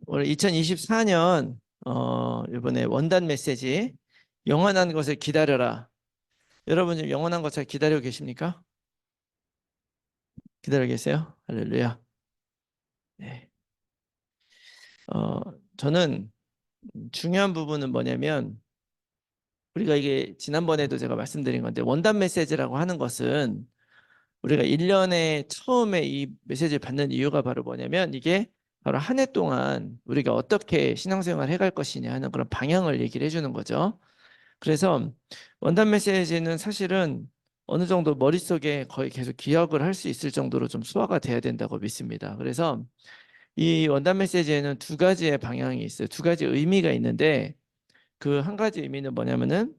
올해 2024년 이번에 원단 메시지 영원한 것을 기다려라. 여러분 지금 영원한 것 잘 기다리고 계십니까? 기다리고 계세요? 할렐루야. 네. 어, 저는 중요한 부분은 뭐냐면 우리가 이게 지난번에도 제가 말씀드린 건데 원단 메시지라고 하는 것은 우리가 1년에 처음에 이 메시지를 받는 이유가 바로 뭐냐면 이게 바로 한 해 동안 우리가 어떻게 신앙생활을 해갈 것이냐 하는 그런 방향을 얘기를 해주는 거죠. 그래서 원단 메시지는 사실은 어느 정도 머릿속에 거의 계속 기억을 할 수 있을 정도로 좀 소화가 돼야 된다고 믿습니다. 그래서 이 원단 메시지에는 두 가지의 방향이 있어요. 두 가지 의미가 있는데 그 한 가지 의미는 뭐냐면은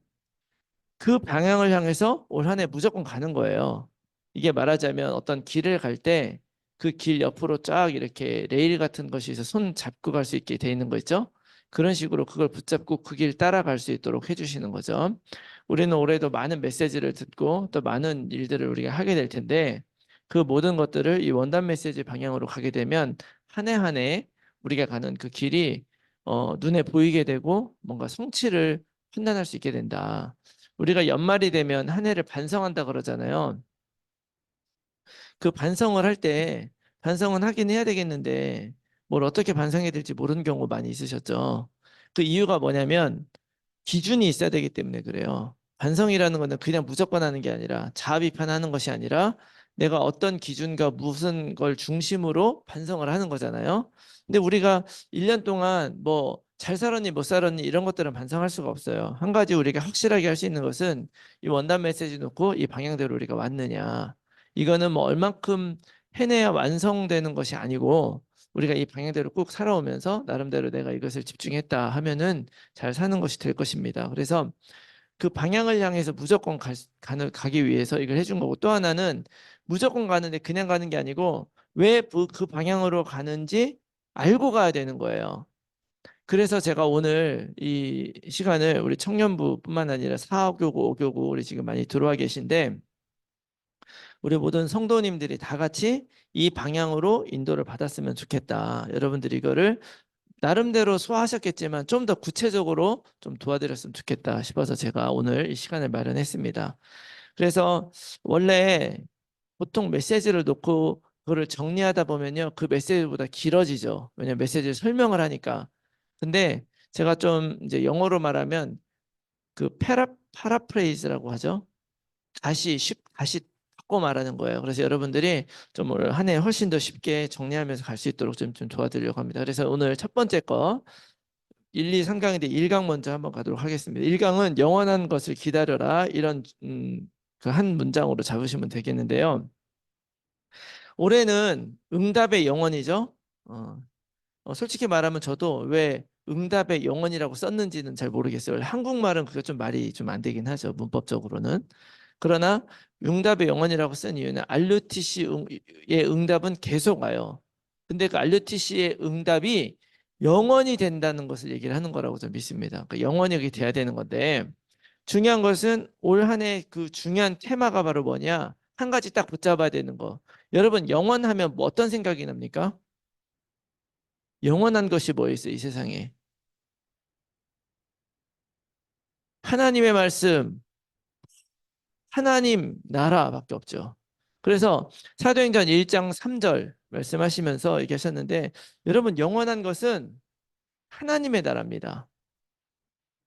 그 방향을 향해서 올 한 해 무조건 가는 거예요. 이게 말하자면 어떤 길을 갈 때 그 길 옆으로 쫙 이렇게 레일 같은 것이 있어 손 잡고 갈 수 있게 돼 있는 거 있죠? 그런 식으로 그걸 붙잡고 그 길 따라갈 수 있도록 해주시는 거죠. 우리는 올해도 많은 메시지를 듣고 또 많은 일들을 우리가 하게 될 텐데 그 모든 것들을 이 원단 메시지 방향으로 가게 되면 한 해 한 해 우리가 가는 그 길이 눈에 보이게 되고 뭔가 성취를 판단할 수 있게 된다. 우리가 연말이 되면 한 해를 반성한다 그러잖아요. 그 반성을 할 때 반성은 하긴 해야 되겠는데 뭘 어떻게 반성해야 될지 모르는 경우 많이 있으셨죠. 그 이유가 뭐냐면 기준이 있어야 되기 때문에 그래요. 반성이라는 거는 그냥 무조건 하는 게 아니라 자아 비판하는 것이 아니라 내가 어떤 기준과 무슨 걸 중심으로 반성을 하는 거잖아요. 근데 우리가 1년 동안 뭐 잘 살았니 못 살았니 이런 것들은 반성할 수가 없어요. 한 가지 우리가 확실하게 할 수 있는 것은 이 원단 메시지 놓고 이 방향대로 우리가 왔느냐. 이거는 뭐 얼만큼 해내야 완성되는 것이 아니고 우리가 이 방향대로 꾹 살아오면서 나름대로 내가 이것을 집중했다 하면은 잘 사는 것이 될 것입니다. 그래서 그 방향을 향해서 무조건 가기 위해서 이걸 해준 거고 또 하나는 무조건 가는데 그냥 가는 게 아니고 왜 그 방향으로 가는지 알고 가야 되는 거예요. 그래서 제가 오늘 이 시간을 우리 청년부뿐만 아니라 4교구, 5교구 우리 지금 많이 들어와 계신데 우리 모든 성도님들이 다 같이 이 방향으로 인도를 받았으면 좋겠다. 여러분들이 이거를 나름대로 소화하셨겠지만 좀 더 구체적으로 좀 도와드렸으면 좋겠다 싶어서 제가 오늘 이 시간을 마련했습니다. 그래서 원래 보통 메시지를 놓고 그거를 정리하다 보면요. 그 메시지보다 길어지죠. 왜냐면 메시지를 설명을 하니까. 근데 제가 좀 이제 영어로 말하면 그 파라프레이즈라고 하죠. 다시 바꿔 말하는 거예요. 그래서 여러분들이 좀 올 한 해 훨씬 더 쉽게 정리하면서 갈 수 있도록 좀 도와드리려고 합니다. 그래서 오늘 첫 번째 거 1, 2, 3강인데 1강 먼저 한번 가도록 하겠습니다. 1강은 영원한 것을 기다려라 이런 그 한 문장으로 잡으시면 되겠는데요. 올해는 응답의 영원이죠. 솔직히 말하면 저도 왜 응답의 영혼이라고 썼는지는 잘 모르겠어요. 원래 한국말은 그게 좀 말이 좀 안 되긴 하죠. 문법적으로는. 그러나 응답의 영혼이라고 쓴 이유는 RUTC의 응답은 계속 와요. 근데 그 RUTC의 응답이 영원이 된다는 것을 얘기를 하는 거라고 저는 믿습니다. 그러니까 영원이 그게 돼야 되는 건데 중요한 것은 올 한 해 그 중요한 테마가 바로 뭐냐? 한 가지 딱 붙잡아야 되는 거. 여러분 영원하면 뭐 어떤 생각이 납니까? 영원한 것이 뭐 있어요, 이 세상에? 하나님의 말씀, 하나님 나라밖에 없죠. 그래서 사도행전 1장 3절 말씀하시면서 얘기하셨는데 여러분 영원한 것은 하나님의 나라입니다.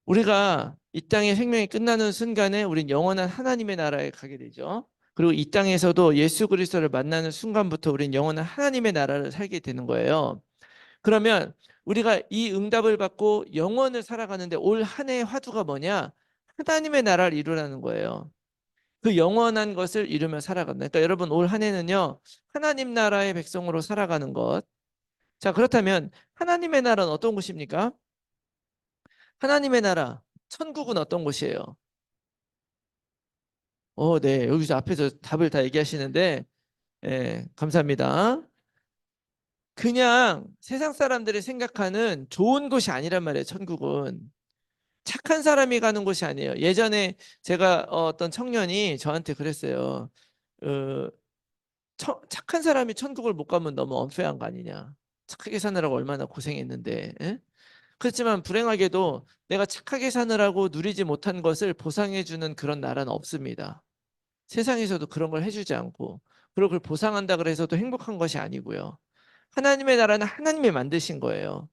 우리가 이 땅의 생명이 끝나는 순간에 우린 영원한 하나님의 나라에 가게 되죠. 그리고 이 땅에서도 예수 그리스도를 만나는 순간부터 우린 영원한 하나님의 나라를 살게 되는 거예요. 그러면 우리가 이 응답을 받고 영원을 살아가는데 올 한 해의 화두가 뭐냐? 하나님의 나라를 이루라는 거예요. 그 영원한 것을 이루며 살아간다. 그러니까 여러분 올 한 해는요. 하나님 나라의 백성으로 살아가는 것. 자, 그렇다면 하나님의 나라는 어떤 곳입니까? 하나님의 나라, 천국은 어떤 곳이에요? 네. 여기서 앞에서 답을 다 얘기하시는데 감사합니다. 그냥 세상 사람들이 생각하는 좋은 곳이 아니란 말이에요. 천국은. 착한 사람이 가는 곳이 아니에요. 예전에 제가 어떤 청년이 저한테 그랬어요. 착한 사람이 천국을 못 가면 너무 언페어한 거 아니냐. 착하게 사느라고 얼마나 고생했는데. 예? 그렇지만 불행하게도 내가 착하게 사느라고 누리지 못한 것을 보상해주는 그런 나라는 없습니다. 세상에서도 그런 걸 해주지 않고, 그리고 그걸 보상한다 그래서도 행복한 것이 아니고요. 하나님의 나라는 하나님이 만드신 거예요.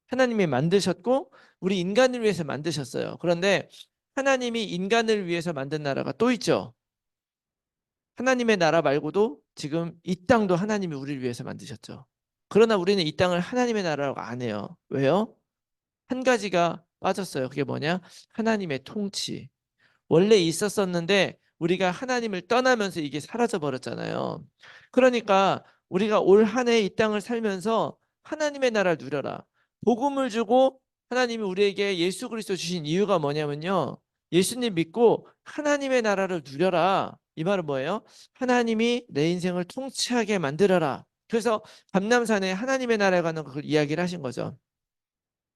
하나님이 만드셨고 우리 인간을 위해서 만드셨어요. 그런데 하나님이 인간을 위해서 만든 나라가 또 있죠. 하나님의 나라 말고도 지금 이 땅도 하나님이 우리를 위해서 만드셨죠. 그러나 우리는 이 땅을 하나님의 나라라고 안 해요. 왜요? 한 가지가 빠졌어요. 그게 뭐냐? 하나님의 통치. 원래 있었었는데 우리가 하나님을 떠나면서 이게 사라져 버렸잖아요. 그러니까 우리가 올 한 해 이 땅을 살면서 하나님의 나라를 누려라. 복음을 주고 하나님이 우리에게 예수 그리스도 주신 이유가 뭐냐면요. 예수님 믿고 하나님의 나라를 누려라. 이 말은 뭐예요? 하나님이 내 인생을 통치하게 만들어라. 그래서 감람산에 하나님의 나라에 관한 걸 이야기를 하신 거죠.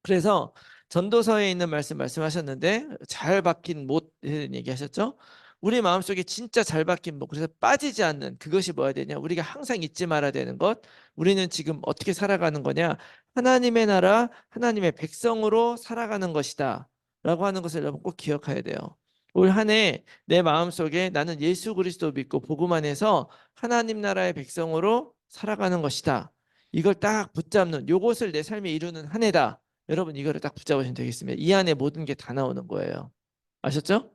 그래서 전도서에 있는 말씀하셨는데 잘 박힌 못 얘기하셨죠? 우리 마음속에 진짜 잘 박힌 못, 그래서 빠지지 않는 그것이 뭐야 되냐? 우리가 항상 잊지 말아야 되는 것. 우리는 지금 어떻게 살아가는 거냐? 하나님의 나라, 하나님의 백성으로 살아가는 것이다. 라고 하는 것을 여러분 꼭 기억해야 돼요. 올 한 해 내 마음속에 나는 예수 그리스도 믿고 복음 안에서 하나님 나라의 백성으로 살아가는 것이다. 이걸 딱 붙잡는, 요것을 내 삶에 이루는 한 해다. 여러분 이거를 딱 붙잡으시면 되겠습니다. 이 안에 모든 게 다 나오는 거예요. 아셨죠?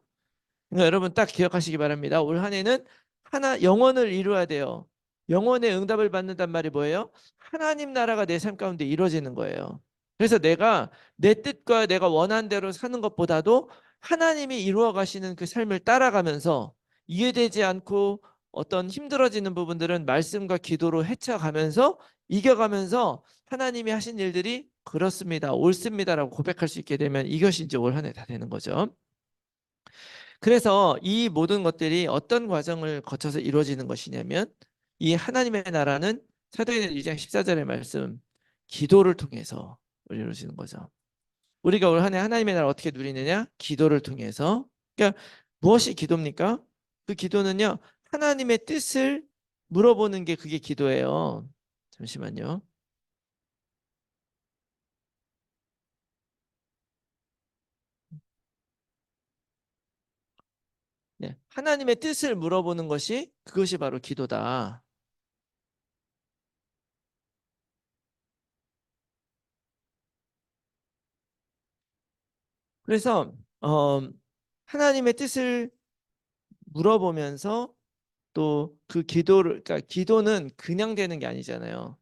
그러니까 여러분 딱 기억하시기 바랍니다. 올 한 해는 하나 영혼을 이루어야 돼요. 영혼의 응답을 받는단 말이 뭐예요? 하나님 나라가 내 삶 가운데 이루어지는 거예요. 그래서 내가 내 뜻과 내가 원한 대로 사는 것보다도 하나님이 이루어 가시는 그 삶을 따라가면서 이해되지 않고 어떤 힘들어지는 부분들은 말씀과 기도로 헤쳐가면서 이겨가면서 하나님이 하신 일들이 그렇습니다, 옳습니다라고 고백할 수 있게 되면 이것이 이제 올 한 해 다 되는 거죠. 그래서 이 모든 것들이 어떤 과정을 거쳐서 이루어지는 것이냐면 이 하나님의 나라는 사도행전 2장 14절의 말씀, 기도를 통해서 이루어지는 거죠. 우리가 올 한 해 하나님의 나라 어떻게 누리느냐? 기도를 통해서. 그러니까 무엇이 기도입니까? 그 기도는요, 하나님의 뜻을 물어보는 게 그게 기도예요. 잠시만요. 네, 하나님의 뜻을 물어보는 것이 그것이 바로 기도다. 그래서 하나님의 뜻을 물어보면서 또 그 기도를, 그러니까 기도는 그냥 되는 게 아니잖아요.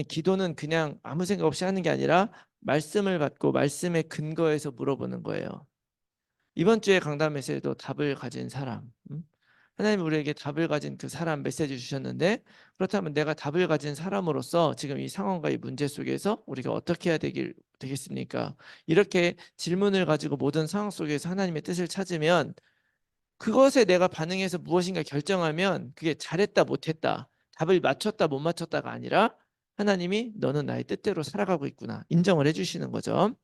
기도는 그냥 아무 생각 없이 하는 게 아니라 말씀을 받고 말씀의 근거에서 물어보는 거예요. 이번 주에 강담에서도 답을 가진 사람, 하나님 우리에게 답을 가진 그 사람 메시지 주셨는데, 그렇다면 내가 답을 가진 사람으로서 지금 이 상황과 이 문제 속에서 우리가 어떻게 해야 되겠습니까? 이렇게 질문을 가지고 모든 상황 속에서 하나님의 뜻을 찾으면, 그것에 내가 반응해서 무엇인가 결정하면 그게 잘했다 못했다, 답을 맞췄다 못 맞췄다가 아니라 하나님이 너는 나의 뜻대로 살아가고 있구나 인정을 해주시는 거죠.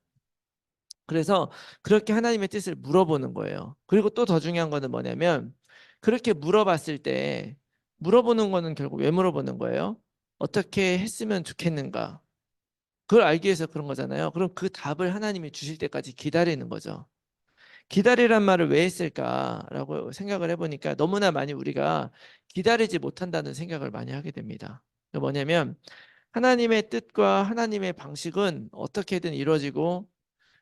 그래서 그렇게 하나님의 뜻을 물어보는 거예요. 그리고 또 더 중요한 거는 뭐냐면, 그렇게 물어봤을 때, 물어보는 거는 결국 왜 물어보는 거예요? 어떻게 했으면 좋겠는가? 그걸 알기 위해서 그런 거잖아요. 그럼 그 답을 하나님이 주실 때까지 기다리는 거죠. 기다리란 말을 왜 했을까라고 생각을 해보니까 너무나 많이 우리가 기다리지 못한다는 생각을 많이 하게 됩니다. 뭐냐면 하나님의 뜻과 하나님의 방식은 어떻게든 이루어지고,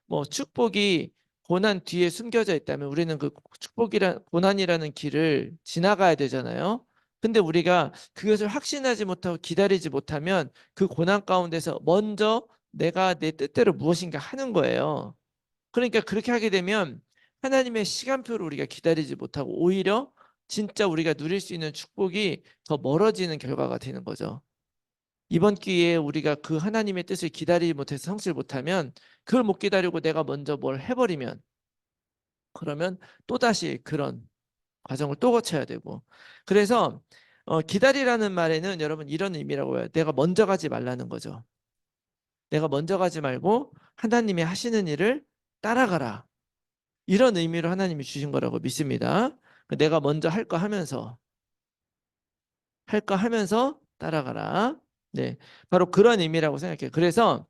뭐 축복이 고난 뒤에 숨겨져 있다면 우리는 그 고난이라는 길을 지나가야 되잖아요. 근데 우리가 그것을 확신하지 못하고 기다리지 못하면 그 고난 가운데서 먼저 내가 내 뜻대로 무엇인가 하는 거예요. 그러니까 그렇게 하게 되면 하나님의 시간표를 우리가 기다리지 못하고 오히려 진짜 우리가 누릴 수 있는 축복이 더 멀어지는 결과가 되는 거죠. 이번 기회에 우리가 그 하나님의 뜻을 기다리지 못해서 성취를 못하면, 그걸 못 기다리고 내가 먼저 뭘 해버리면, 그러면 또다시 그런 과정을 또 거쳐야 되고. 그래서 기다리라는 말에는 여러분 이런 의미라고 해요. 내가 먼저 가지 말라는 거죠. 내가 먼저 가지 말고 하나님이 하시는 일을 따라가라. 이런 의미로 하나님이 주신 거라고 믿습니다. 내가 먼저 할 거 하면서 따라가라. 네, 바로 그런 의미라고 생각해요. 그래서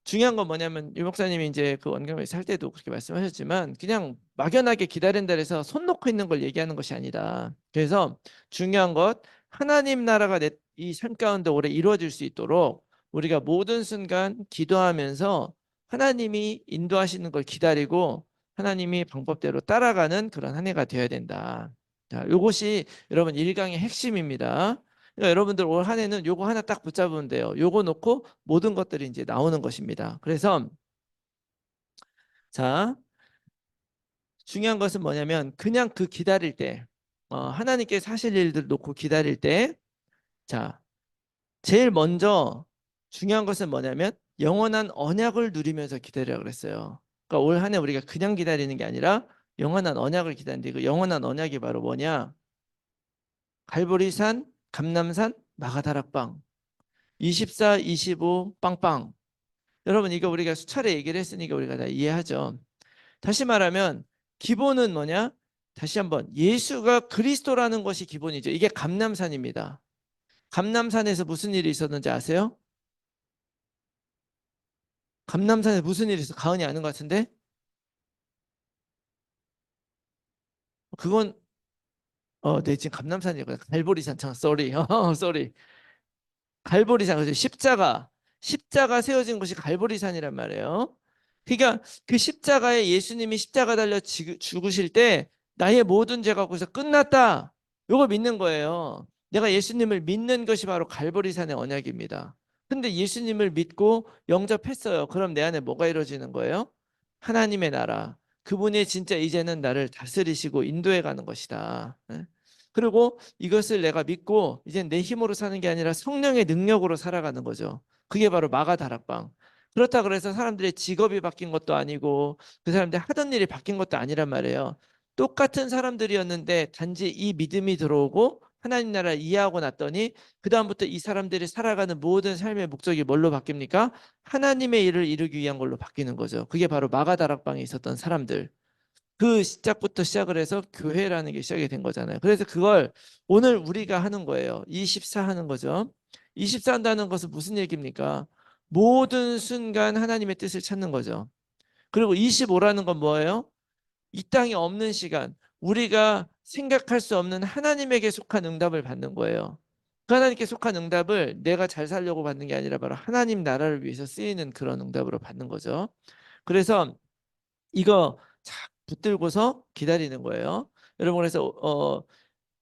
중요한 건 뭐냐면 유 목사님이 이제 그 원경에서 할 때도 그렇게 말씀하셨지만 그냥 막연하게 기다린다 해서 손 놓고 있는 걸 얘기하는 것이 아니다. 그래서 중요한 것 하나님 나라가 이 삶 가운데 오래 이루어질 수 있도록 우리가 모든 순간 기도하면서 하나님이 인도하시는 걸 기다리고 하나님이 방법대로 따라가는 그런 한 해가 되어야 된다. 자, 이것이 여러분 일강의 핵심입니다. 그러니까 여러분들 올 한 해는 요거 하나 딱 붙잡으면 돼요. 요거 놓고 모든 것들이 이제 나오는 것입니다. 그래서 자, 중요한 것은 뭐냐면 그냥 그 기다릴 때 하나님께서 하실 일들 놓고 기다릴 때 자, 제일 먼저 중요한 것은 뭐냐면 영원한 언약을 누리면서 기다리라고 그랬어요. 그러니까 올 한 해 우리가 그냥 기다리는 게 아니라 영원한 언약을 기다리는데 그 영원한 언약이 바로 뭐냐? 갈보리산, 감남산, 마가다락방 24, 25 빵빵. 여러분 이거 우리가 수차례 얘기를 했으니까 우리가 다 이해하죠. 다시 말하면 기본은 뭐냐? 다시 한번 예수가 그리스도라는 것이 기본이죠. 이게 감람산입니다. 감람산에서 무슨 일이 있었는지 아세요? 감람산에 무슨 일이 있어? 가은이 아는 것 같은데? 그건 네 지금 감람산이고요. 갈보리산 참 쏘리. 쏘리. 갈보리산 그죠? 십자가 세워진 곳이 갈보리산이란 말이에요. 그러니까 그 십자가에 예수님이 십자가 달려 죽으실 때 나의 모든 죄가 거기서 끝났다. 이걸 믿는 거예요. 내가 예수님을 믿는 것이 바로 갈보리산의 언약입니다. 근데 예수님을 믿고 영접했어요. 그럼 내 안에 뭐가 이루어지는 거예요? 하나님의 나라. 그분이 진짜 이제는 나를 다스리시고 인도해 가는 것이다. 예? 그리고 이것을 내가 믿고 이제 내 힘으로 사는 게 아니라 성령의 능력으로 살아가는 거죠. 그게 바로 마가다락방. 그렇다 그래서 사람들의 직업이 바뀐 것도 아니고 그 사람들이 하던 일이 바뀐 것도 아니란 말이에요. 똑같은 사람들이었는데 단지 이 믿음이 들어오고 하나님 나라를 이해하고 났더니 그다음부터 이 사람들이 살아가는 모든 삶의 목적이 뭘로 바뀝니까? 하나님의 일을 이루기 위한 걸로 바뀌는 거죠. 그게 바로 마가다락방에 있었던 사람들. 그 시작부터 시작을 해서 교회라는 게 시작이 된 거잖아요. 그래서 그걸 오늘 우리가 하는 거예요. 24 하는 거죠. 24 한다는 것은 무슨 얘기입니까? 모든 순간 하나님의 뜻을 찾는 거죠. 그리고 25라는 건 뭐예요? 이 땅에 없는 시간, 우리가 생각할 수 없는 하나님에게 속한 응답을 받는 거예요. 그 하나님께 속한 응답을 내가 잘 살려고 받는 게 아니라 바로 하나님 나라를 위해서 쓰이는 그런 응답으로 받는 거죠. 그래서 이거 착 붙들고서 기다리는 거예요. 여러분 그래서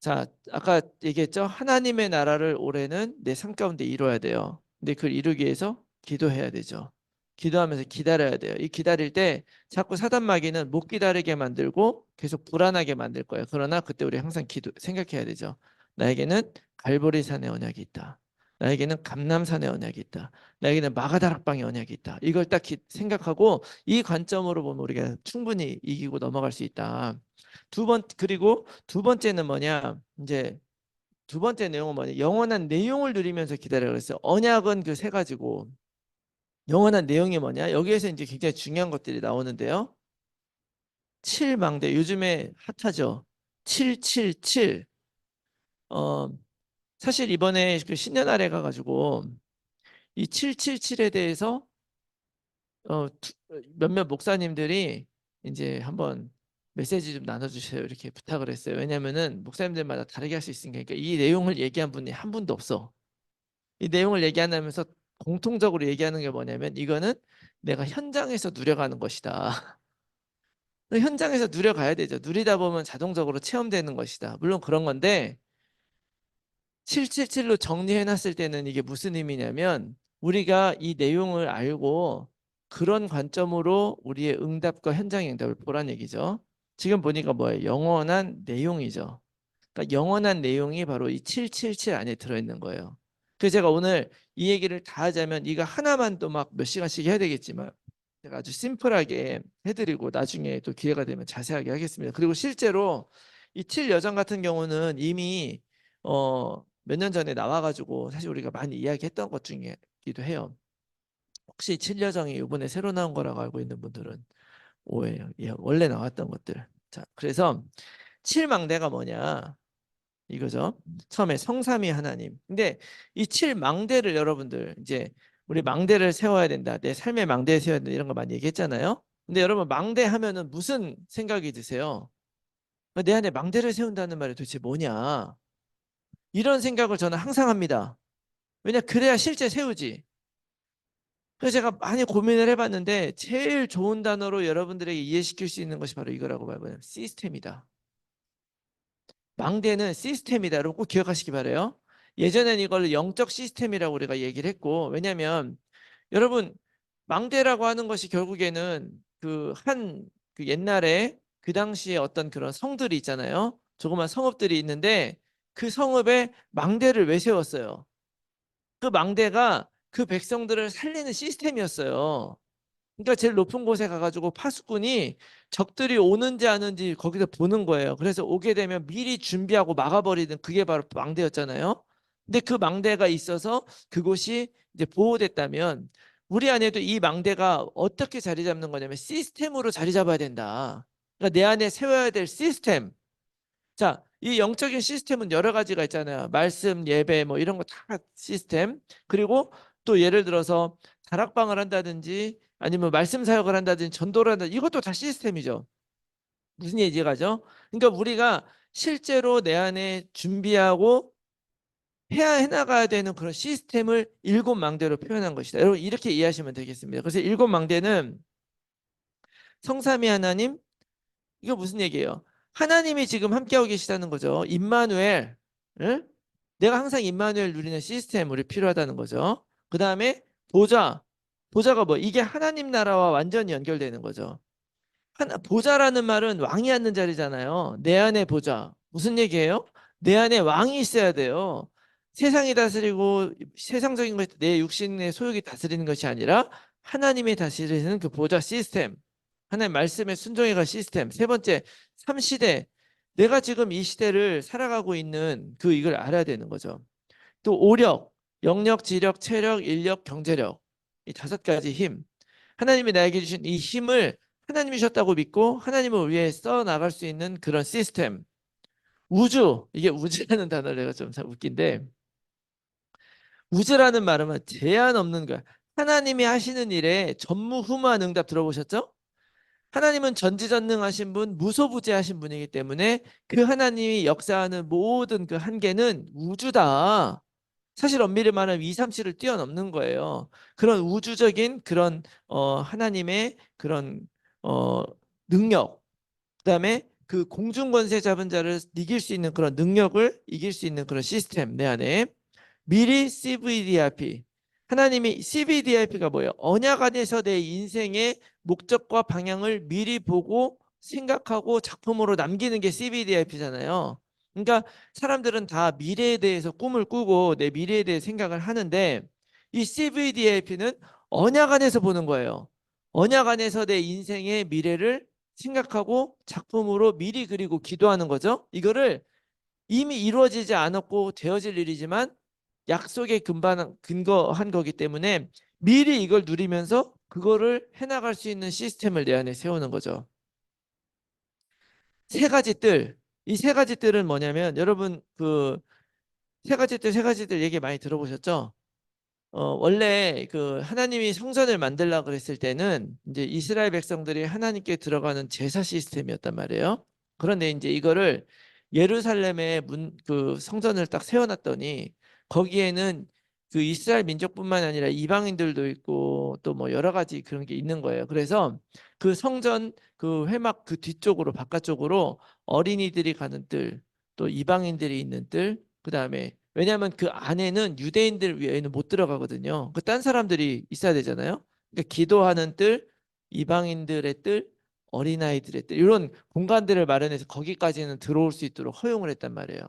자 아까 얘기했죠. 하나님의 나라를 올해는 내 삶 가운데 이뤄야 돼요. 근데 그걸 이루기 위해서 기도해야 되죠. 기도하면서 기다려야 돼요. 이 기다릴 때 자꾸 사단 마귀는 못 기다리게 만들고 계속 불안하게 만들 거예요. 그러나 그때 우리 항상 생각해야 되죠. 나에게는 갈보리산의 언약이 있다. 나에게는 감람산의 언약이 있다. 나에게는 마가다락방의 언약이 있다. 이걸 딱 생각하고 이 관점으로 보면 우리가 충분히 이기고 넘어갈 수 있다. 그리고 두 번째는 뭐냐? 이제 두 번째 내용은 뭐냐? 영원한 내용을 누리면서 기다려 그랬어요. 언약은 그 세 가지고 영원한 내용이 뭐냐? 여기에서 이제 굉장히 중요한 것들이 나오는데요. 칠망대 요즘에 핫하죠. 777. 어 사실 이번에 그 신년 아래 가가지고 이 777에 대해서 몇몇 목사님들이 이제 한번 메시지 좀 나눠주세요 이렇게 부탁을 했어요. 왜냐면은 목사님들마다 다르게 할 수 있으니까. 그러니까 이 내용을 얘기한 분이 한 분도 없어. 이 내용을 얘기하면서 공통적으로 얘기하는 게 뭐냐면 이거는 내가 현장에서 누려가는 것이다. 현장에서 누려가야 되죠. 누리다 보면 자동적으로 체험되는 것이다. 물론 그런 건데 777로 정리해 놨을 때는 이게 무슨 의미냐면 우리가 이 내용을 알고 그런 관점으로 우리의 응답과 현장의 응답을 보란 얘기죠. 지금 보니까 뭐예요? 영원한 내용이죠. 그러니까 영원한 내용이 바로 이 777 안에 들어있는 거예요. 그래서 제가 오늘 이 얘기를 다 하자면 이거 하나만 또 막 몇 시간씩 해야 되겠지만 제가 아주 심플하게 해드리고 나중에 또 기회가 되면 자세하게 하겠습니다. 그리고 실제로 이 7여정 같은 경우는 이미 몇 년 전에 나와가지고 사실 우리가 많이 이야기했던 것 중이기도 해요. 혹시 7여정이 이번에 새로 나온 거라고 알고 있는 분들은 오해예요. 예, 원래 나왔던 것들. 자, 그래서 7망대가 뭐냐? 이거죠. 처음에 성삼위 하나님. 근데 이 7망대를 여러분들 이제 우리 망대를 세워야 된다. 내 삶의 망대를 세워야 된다. 이런 거 많이 얘기했잖아요. 근데 여러분 망대 하면은 무슨 생각이 드세요? 내 안에 망대를 세운다는 말이 도대체 뭐냐? 이런 생각을 저는 항상 합니다. 왜냐 그래야 실제 세우지. 그래서 제가 많이 고민을 해봤는데 제일 좋은 단어로 여러분들에게 이해시킬 수 있는 것이 바로 이거라고 봐요. 시스템이다. 망대는 시스템이다. 여러분 꼭 기억하시기 바라요. 예전엔 이걸 영적 시스템이라고 우리가 얘기를 했고, 왜냐하면 여러분 망대라고 하는 것이 결국에는 그 옛날에 그 당시에 어떤 그런 성들이 있잖아요. 조그만 성읍들이 있는데 그 성읍에 망대를 왜 세웠어요? 그 망대가 그 백성들을 살리는 시스템이었어요. 그러니까 제일 높은 곳에 가가지고 파수꾼이 적들이 오는지 아는지 거기서 보는 거예요. 그래서 오게 되면 미리 준비하고 막아버리는 그게 바로 망대였잖아요. 근데 그 망대가 있어서 그곳이 이제 보호됐다면 우리 안에도 이 망대가 어떻게 자리 잡는 거냐면 시스템으로 자리 잡아야 된다. 그러니까 내 안에 세워야 될 시스템. 자, 이 영적인 시스템은 여러 가지가 있잖아요. 말씀, 예배 뭐 이런 거 다 시스템. 그리고 또 예를 들어서 다락방을 한다든지 아니면 말씀 사역을 한다든지 전도를 한다든지 이것도 다 시스템이죠. 무슨 얘기가죠? 그러니까 우리가 실제로 내 안에 준비하고 해나가야 되는 그런 시스템을 일곱 망대로 표현한 것이다. 여러분 이렇게 이해하시면 되겠습니다. 그래서 일곱 망대는 성삼위 하나님, 이거 무슨 얘기예요? 하나님이 지금 함께하고 계시다는 거죠. 임마누엘. 응? 내가 항상 임마누엘 누리는 시스템 우리 필요하다는 거죠. 그 다음에 보좌. 보좌가 뭐? 이게 하나님 나라와 완전히 연결되는 거죠. 보좌라는 말은 왕이 앉는 자리잖아요. 내 안에 보좌. 무슨 얘기예요? 내 안에 왕이 있어야 돼요. 세상이 다스리고 세상적인 것, 내 육신의 소욕이 다스리는 것이 아니라 하나님이 다스리는 그 보좌 시스템. 하나님 말씀에 순종해갈 시스템. 세 번째, 3시대. 내가 지금 이 시대를 살아가고 있는 이걸 알아야 되는 거죠. 또 오력, 영력, 지력, 체력, 인력, 경제력. 이 다섯 가지 힘. 하나님이 나에게 주신 이 힘을 하나님이 셨다고 믿고 하나님을 위해 써 나갈 수 있는 그런 시스템. 우주, 이게 우주라는 단어를 내가 좀 웃긴데 우주라는 말은 제한 없는 거야. 하나님이 하시는 일에 전무후무한 응답 들어보셨죠? 하나님은 전지전능하신 분, 무소부재하신 분이기 때문에 그 하나님이 역사하는 모든 그 한계는 우주다. 사실 엄밀히 말하면 2, 3시를 뛰어넘는 거예요. 그런 우주적인 그런 하나님의 그런 어, 능력, 그다음에 그 공중 권세 잡은 자를 이길 수 있는 그런 능력을 이길 수 있는 그런 시스템 내 안에 미리 CVDIP. 하나님이 CVDIP가 뭐예요? 언약 안에서 내 인생의 목적과 방향을 미리 보고 생각하고 작품으로 남기는 게 CVDIP잖아요. 그러니까 사람들은 다 미래에 대해서 꿈을 꾸고 내 미래에 대해 생각을 하는데 이 CVDIP는 언약 안에서 보는 거예요. 언약 안에서 내 인생의 미래를 생각하고 작품으로 미리 그리고 기도하는 거죠. 이거를 이미 이루어지지 않았고 되어질 일이지만 약속에 근거한 거기 때문에 미리 이걸 누리면서 그거를 해나갈 수 있는 시스템을 내 안에 세우는 거죠. 세 가지 뜰. 이 세 가지 뜰은 뭐냐면 여러분 세 가지 뜰 얘기 많이 들어보셨죠? 원래 하나님이 성전을 만들라 그랬을 때는 이제 이스라엘 백성들이 하나님께 들어가는 제사 시스템이었단 말이에요. 그런데 이제 이거를 예루살렘에 성전을 딱 세워놨더니 거기에는 그 이스라엘 민족뿐만 아니라 이방인들도 있고 또 뭐 여러 가지 그런 게 있는 거예요. 그래서 그 성전 그 회막 그 뒤쪽으로 바깥쪽으로 어린이들이 가는 뜰, 또 이방인들이 있는 뜰, 그다음에 왜냐하면 그 안에는 유대인들 외에는 못 들어가거든요. 그 딴 사람들이 있어야 되잖아요. 그러니까 기도하는 뜰, 이방인들의 뜰, 어린아이들의 뜰 이런 공간들을 마련해서 거기까지는 들어올 수 있도록 허용을 했단 말이에요.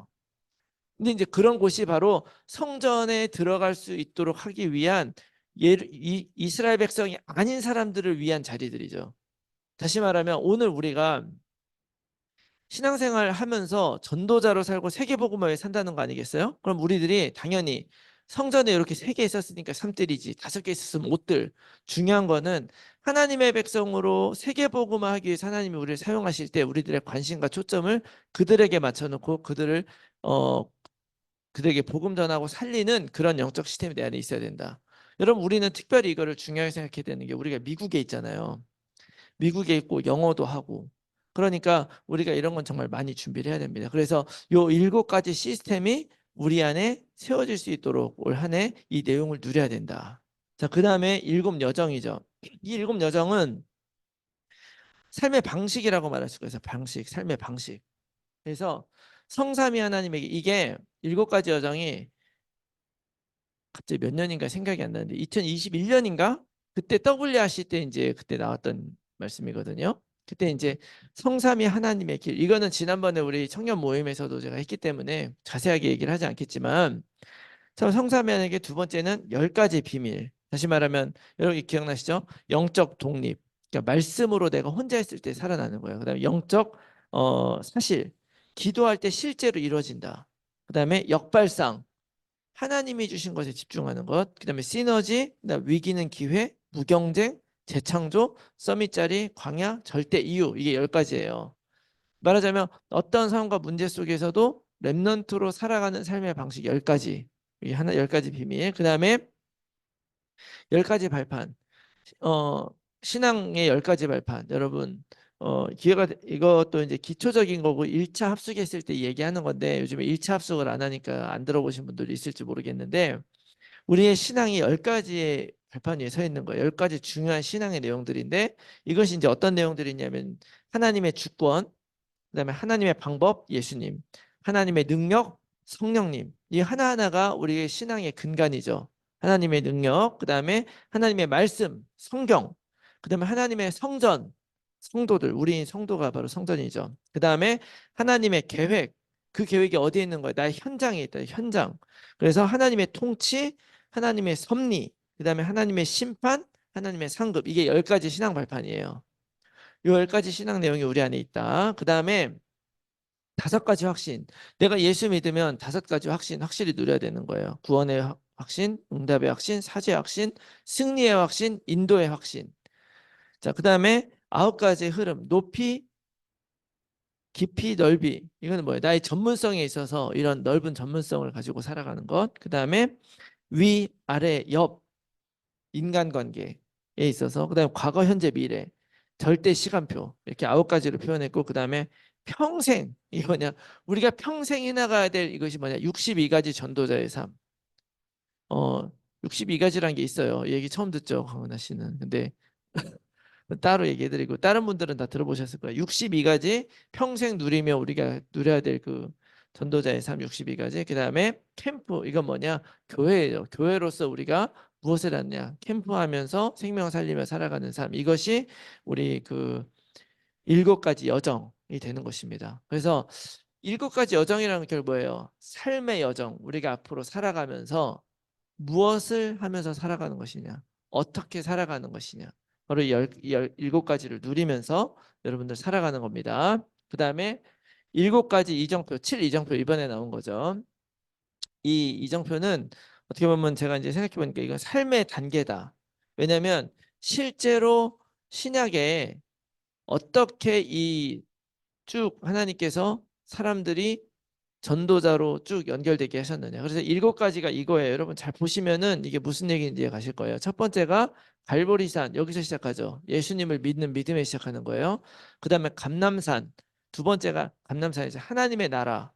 근데 이제 그런 곳이 바로 성전에 들어갈 수 있도록 하기 위한 이스라엘 백성이 아닌 사람들을 위한 자리들이죠. 다시 말하면 오늘 우리가 신앙생활 하면서 전도자로 살고 세계복음화에 산다는 거 아니겠어요? 그럼 우리들이 당연히 성전에 이렇게 3개 있었으니까 3들이지 5개 있었으면 5들. 중요한 거는 하나님의 백성으로 세계복음화 하기 위해서 하나님이 우리를 사용하실 때 우리들의 관심과 초점을 그들에게 맞춰놓고 그들을 어, 그들에게 복음 전하고 살리는 그런 영적 시스템이 내 안에 있어야 된다. 여러분, 우리는 특별히 이거를 중요하게 생각해야 되는 게, 우리가 미국에 있잖아요. 미국에 있고 영어도 하고, 그러니까 우리가 이런 건 정말 많이 준비를 해야 됩니다. 그래서 요 7가지 시스템이 우리 안에 세워질 수 있도록 올 한 해 이 내용을 누려야 된다. 자, 그 다음에 7여정이죠. 이 7여정은 삶의 방식이라고 말할 수가 있어요. 방식, 삶의 방식. 그래서 성삼위 하나님에게, 이게 7가지 여정이 갑자기 몇 년인가 생각이 안 나는데 2021년인가 그때 WRC 때 이제 그때 나왔던 말씀이거든요. 그때 이제 성삼위 하나님의 길, 이거는 지난번에 우리 청년 모임에서도 제가 했기 때문에 자세하게 얘기를 하지 않겠지만, 참 성삼위 하나님의 두 번째는 10가지 비밀. 다시 말하면 여러분 기억나시죠? 영적 독립. 그러니까 말씀으로 내가 혼자 있을 때 살아나는 거예요. 그다음에 영적 사실, 기도할 때 실제로 이루어진다. 그다음에 역발상, 하나님이 주신 것에 집중하는 것. 그다음에 시너지, 그다음 위기는 기회, 무경쟁, 재창조, 서밋 자리, 광야, 절대 이유. 이게 10가지예요. 말하자면 어떤 상황과 문제 속에서도 렘넌트로 살아가는 삶의 방식 10가지. 이 하나 10가지 비밀. 그다음에 10가지 발판. 어 신앙의 10가지 발판. 여러분 기회가 이것도 이제 기초적인 거고 1차 합숙했을 때 얘기하는 건데, 요즘에 1차 합숙을 안 하니까 안 들어보신 분들이 있을지 모르겠는데, 우리의 신앙이 10가지의 발판 위에 서 있는 거예요. 10가지 중요한 신앙의 내용들인데, 이것이 이제 어떤 내용들이냐면 하나님의 주권, 그다음에 하나님의 방법, 예수님, 하나님의 능력, 성령님. 이 하나하나가 우리의 신앙의 근간이죠. 하나님의 능력, 그다음에 하나님의 말씀, 성경, 그다음에 하나님의 성전, 성도들, 우리 성도가 바로 성전이죠. 그다음에 하나님의 계획, 그 계획이 어디에 있는 거예요? 나의 현장에 있다. 현장. 그래서 하나님의 통치, 하나님의 섭리, 그다음에 하나님의 심판, 하나님의 상급. 이게 10가지 신앙 발판이에요. 요 10가지 신앙 내용이 우리 안에 있다. 그다음에 5가지 확신. 내가 예수 믿으면 5가지 확신 확실히 누려야 되는 거예요. 구원의 확신, 응답의 확신, 사죄의 확신, 승리의 확신, 인도의 확신. 자, 그다음에 9가지의 흐름. 높이, 깊이, 넓이. 이거는 뭐예요? 나의 전문성에 있어서 이런 넓은 전문성을 가지고 살아가는 것. 그다음에 위, 아래, 옆, 인간관계에 있어서, 그다음에 과거, 현재, 미래, 절대 시간표, 이렇게 9가지로 표현했고, 그다음에 평생, 이게 뭐냐, 우리가 평생 해나가야 될 이것이 뭐냐, 62가지 전도자의 삶. 62가지라는 게 있어요. 이 얘기 처음 듣죠, 강은하 씨는. 근데 따로 얘기해드리고, 다른 분들은 다 들어보셨을 거예요. 62가지 평생 누리며 우리가 누려야 될 그 전도자의 삶 62가지. 그 다음에 캠프, 이건 뭐냐, 교회예요. 교회로서 우리가 무엇을 하느냐, 캠프하면서 생명 살리며 살아가는 삶. 이것이 우리 그 7가지 여정이 되는 것입니다. 그래서 7가지 여정이라는 게 뭐예요? 삶의 여정. 우리가 앞으로 살아가면서 무엇을 하면서 살아가는 것이냐, 어떻게 살아가는 것이냐, 바로 이 7가지를 누리면서 여러분들 살아가는 겁니다. 그 다음에 7가지 이정표, 7이정표 이번에 나온 거죠. 이 이정표는 어떻게 보면 제가 이제 생각해 보니까 이건 삶의 단계다. 왜냐하면 실제로 신약에 어떻게 이 쭉 하나님께서 사람들이 전도자로 쭉 연결되게 하셨느냐. 그래서 7가지가 이거예요. 여러분 잘 보시면은 이게 무슨 얘기인지 가실 거예요. 첫 번째가 갈보리산, 여기서 시작하죠. 예수님을 믿는 믿음에 시작하는 거예요. 그 다음에 감람산, 두 번째가 감람산이죠. 하나님의 나라.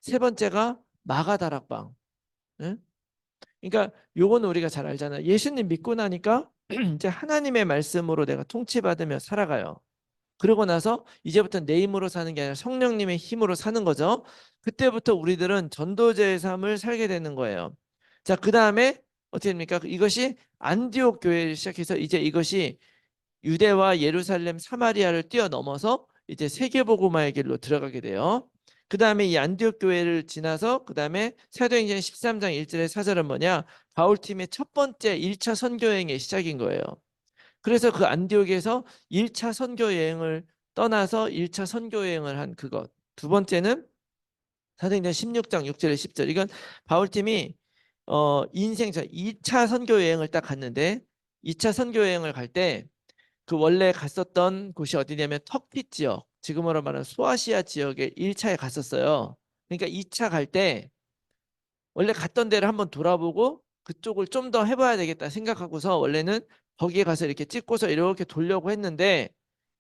세 번째가 마가다락방. 응? 그러니까 요거는 우리가 잘 알잖아요. 예수님 믿고 나니까 이제 하나님의 말씀으로 내가 통치받으며 살아가요. 그러고 나서 이제부터 내 힘으로 사는 게 아니라 성령님의 힘으로 사는 거죠. 그때부터 우리들은 전도자의 삶을 살게 되는 거예요. 자, 그 다음에 어떻게 됩니까? 이것이 안디옥 교회를 시작해서 이제 이것이 유대와 예루살렘, 사마리아를 뛰어넘어서 이제 세계복음화의 길로 들어가게 돼요. 그 다음에 이 안디옥 교회를 지나서 그 다음에 사도행전 13장 1절의 사절은 뭐냐? 바울팀의 첫 번째 1차 선교 여행의 시작인 거예요. 그래서 그 안디옥에서 1차 선교 여행을 떠나서 1차 선교 여행을 한 그것. 두 번째는 사도행전 16장 6절에 10절. 이건 바울팀이 인생 전 2차 선교 여행을 딱 갔는데, 2차 선교 여행을 갈 때 그 원래 갔었던 곳이 어디냐면 터키 지역, 지금으로 말하는 소아시아 지역에 1차에 갔었어요. 그러니까 2차 갈 때 원래 갔던 데를 한번 돌아보고 그쪽을 좀 더 해봐야 되겠다 생각하고서 원래는 거기에 가서 이렇게 찍고서 이렇게 돌려고 했는데